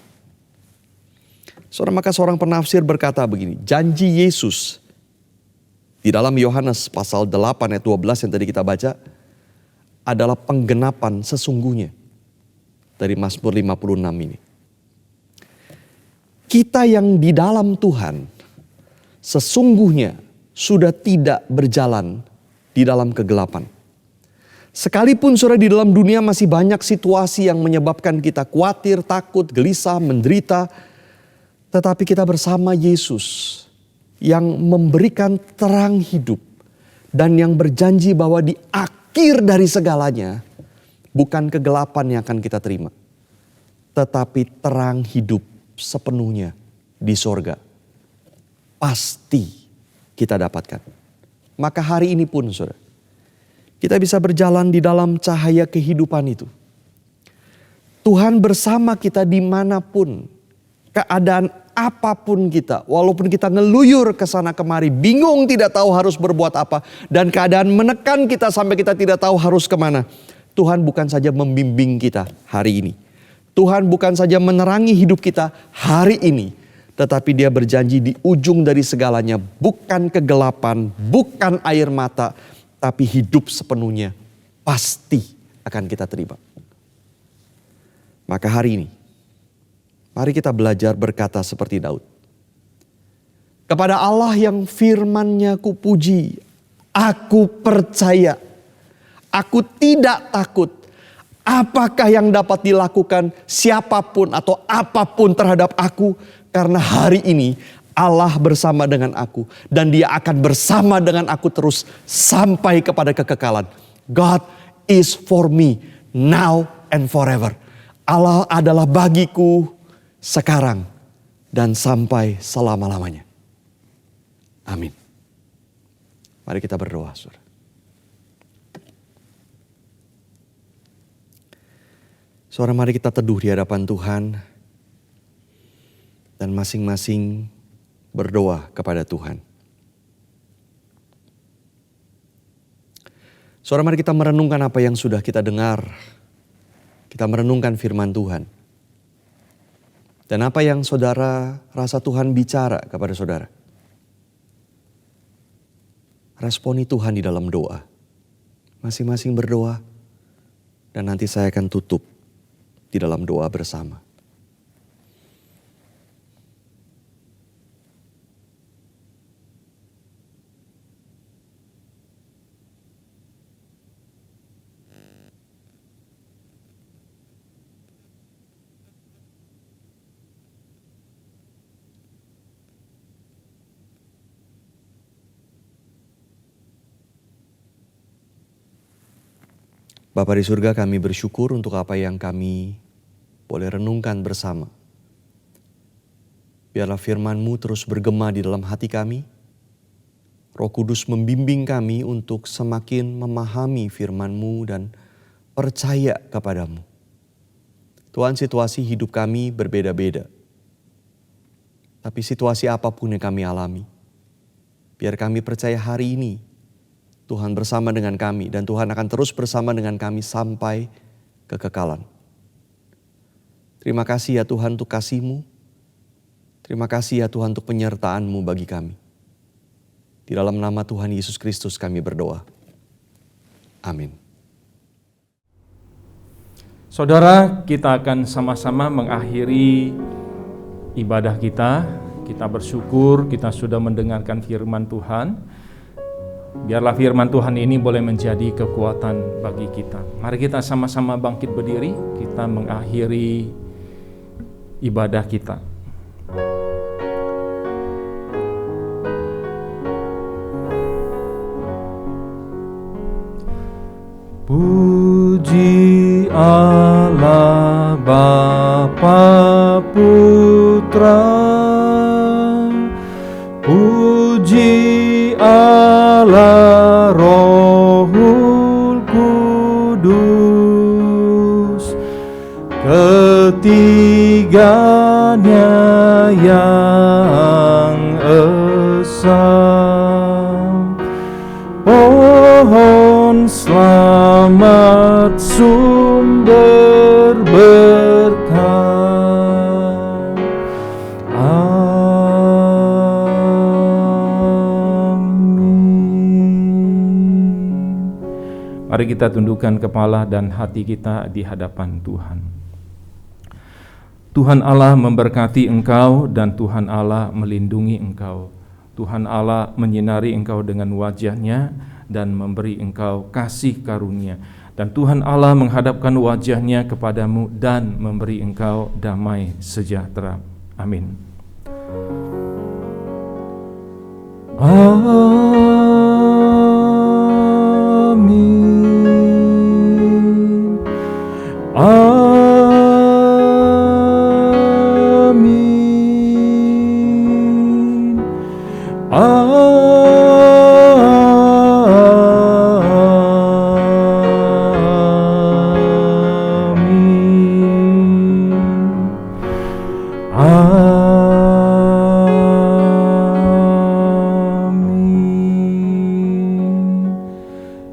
Saudara, maka seorang penafsir berkata begini, janji Yesus di dalam Yohanes pasal 8 ayat 12 yang tadi kita baca adalah penggenapan sesungguhnya dari Mazmur 56 ini. Kita yang di dalam Tuhan sesungguhnya sudah tidak berjalan di dalam kegelapan. Sekalipun saudara di dalam dunia masih banyak situasi yang menyebabkan kita khawatir, takut, gelisah, menderita. Tetapi kita bersama Yesus yang memberikan terang hidup. Dan yang berjanji bahwa di akhir dari segalanya bukan kegelapan yang akan kita terima. Tetapi terang hidup sepenuhnya di sorga. Pasti kita dapatkan. Maka hari ini pun saudara, kita bisa berjalan di dalam cahaya kehidupan itu. Tuhan bersama kita dimanapun, keadaan apapun kita. Walaupun kita ngeluyur ke sana kemari, bingung tidak tahu harus berbuat apa. Dan keadaan menekan kita sampai kita tidak tahu harus kemana. Tuhan bukan saja membimbing kita hari ini. Tuhan bukan saja menerangi hidup kita hari ini. Tetapi Dia berjanji di ujung dari segalanya bukan kegelapan, bukan air mata, tapi hidup sepenuhnya pasti akan kita terima. Maka hari ini, mari kita belajar berkata seperti Daud. Kepada Allah yang firman-Nya kupuji, aku percaya, aku tidak takut. Apakah yang dapat dilakukan siapapun atau apapun terhadap aku? Karena hari ini Allah bersama dengan aku. Dan Dia akan bersama dengan aku terus sampai kepada kekekalan. God is for me now and forever. Allah adalah bagiku sekarang dan sampai selama-lamanya. Amin. Mari kita berdoa, saudara. Saudara, mari kita teduh di hadapan Tuhan. Dan masing-masing berdoa kepada Tuhan. Saudara, mari kita merenungkan apa yang sudah kita dengar. Kita merenungkan firman Tuhan. Dan apa yang saudara rasa Tuhan bicara kepada saudara. Responi Tuhan di dalam doa. Masing-masing berdoa. Dan nanti saya akan tutup di dalam doa bersama. Bapa di surga, kami bersyukur untuk apa yang kami boleh renungkan bersama. Biarlah firman-Mu terus bergema di dalam hati kami. Roh Kudus membimbing kami untuk semakin memahami firman-Mu dan percaya kepadamu. Tuhan, situasi hidup kami berbeda-beda. Tapi situasi apapun yang kami alami, biar kami percaya hari ini Tuhan bersama dengan kami dan Tuhan akan terus bersama dengan kami sampai kekekalan. Terima kasih ya Tuhan untuk kasih-Mu. Terima kasih ya Tuhan untuk penyertaan-Mu bagi kami. Di dalam nama Tuhan Yesus Kristus kami berdoa. Amin. Saudara, kita akan sama-sama mengakhiri ibadah kita. Kita bersyukur kita sudah mendengarkan firman Tuhan. Biarlah firman Tuhan ini boleh menjadi kekuatan bagi kita. Mari kita sama-sama bangkit berdiri, kita mengakhiri ibadah kita. Puji Allah Bapa Putra, puji Allah Rohul Kudus, ketiganya yang esa. Pohon selamat sumber berkah. Amin. Mari kita tundukkan kepala dan hati kita di hadapan Tuhan. Tuhan Allah memberkati engkau dan Tuhan Allah melindungi engkau. Tuhan Allah menyinari engkau dengan wajah-Nya dan memberi engkau kasih karunia. Dan Tuhan Allah menghadapkan wajah-Nya kepadamu dan memberi engkau damai sejahtera. Amin. Amin.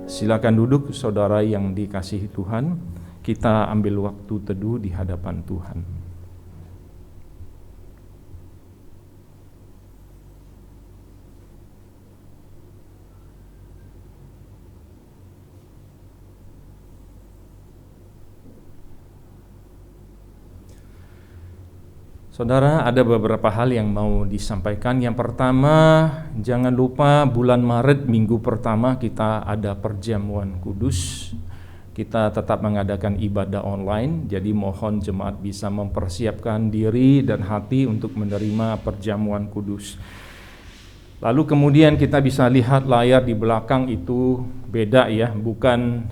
Silakan duduk saudara yang dikasihi Tuhan. Kita ambil waktu teduh di hadapan Tuhan. Saudara, ada beberapa hal yang mau disampaikan. Yang pertama, jangan lupa bulan Maret minggu pertama kita ada perjamuan kudus. Kita tetap mengadakan ibadah online, jadi mohon jemaat bisa mempersiapkan diri dan hati untuk menerima perjamuan kudus. Lalu kemudian kita bisa lihat layar di belakang itu beda ya, bukan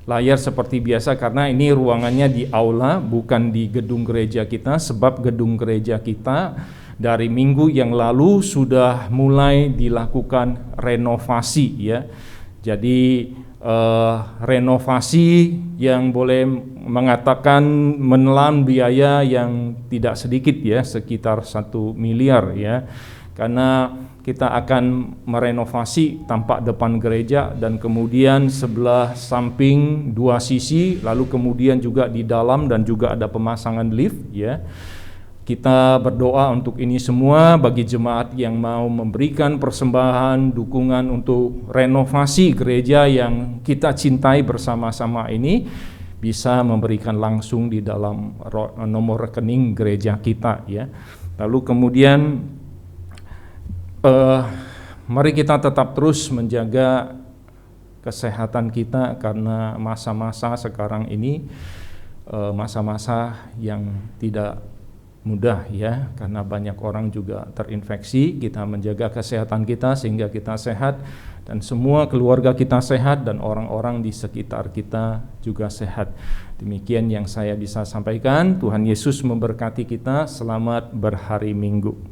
layar seperti biasa karena ini ruangannya di aula, bukan di gedung gereja kita, sebab gedung gereja kita dari minggu yang lalu sudah mulai dilakukan renovasi ya. Jadi renovasi yang boleh mengatakan menelan biaya yang tidak sedikit ya, sekitar 1 miliar ya. Karena kita akan merenovasi tampak depan gereja dan kemudian sebelah samping 2 sisi, lalu kemudian juga di dalam dan juga ada pemasangan lift ya. Kita berdoa untuk ini semua bagi jemaat yang mau memberikan persembahan dukungan untuk renovasi gereja yang kita cintai bersama-sama ini, bisa memberikan langsung di dalam nomor rekening gereja kita ya. Lalu kemudian mari kita tetap terus menjaga kesehatan kita karena masa-masa sekarang ini masa-masa yang tidak mudah ya, karena banyak orang juga terinfeksi. Kita menjaga kesehatan kita sehingga kita sehat dan semua keluarga kita sehat dan orang-orang di sekitar kita juga sehat. Demikian yang saya bisa sampaikan. Tuhan Yesus memberkati kita. Selamat berhari Minggu.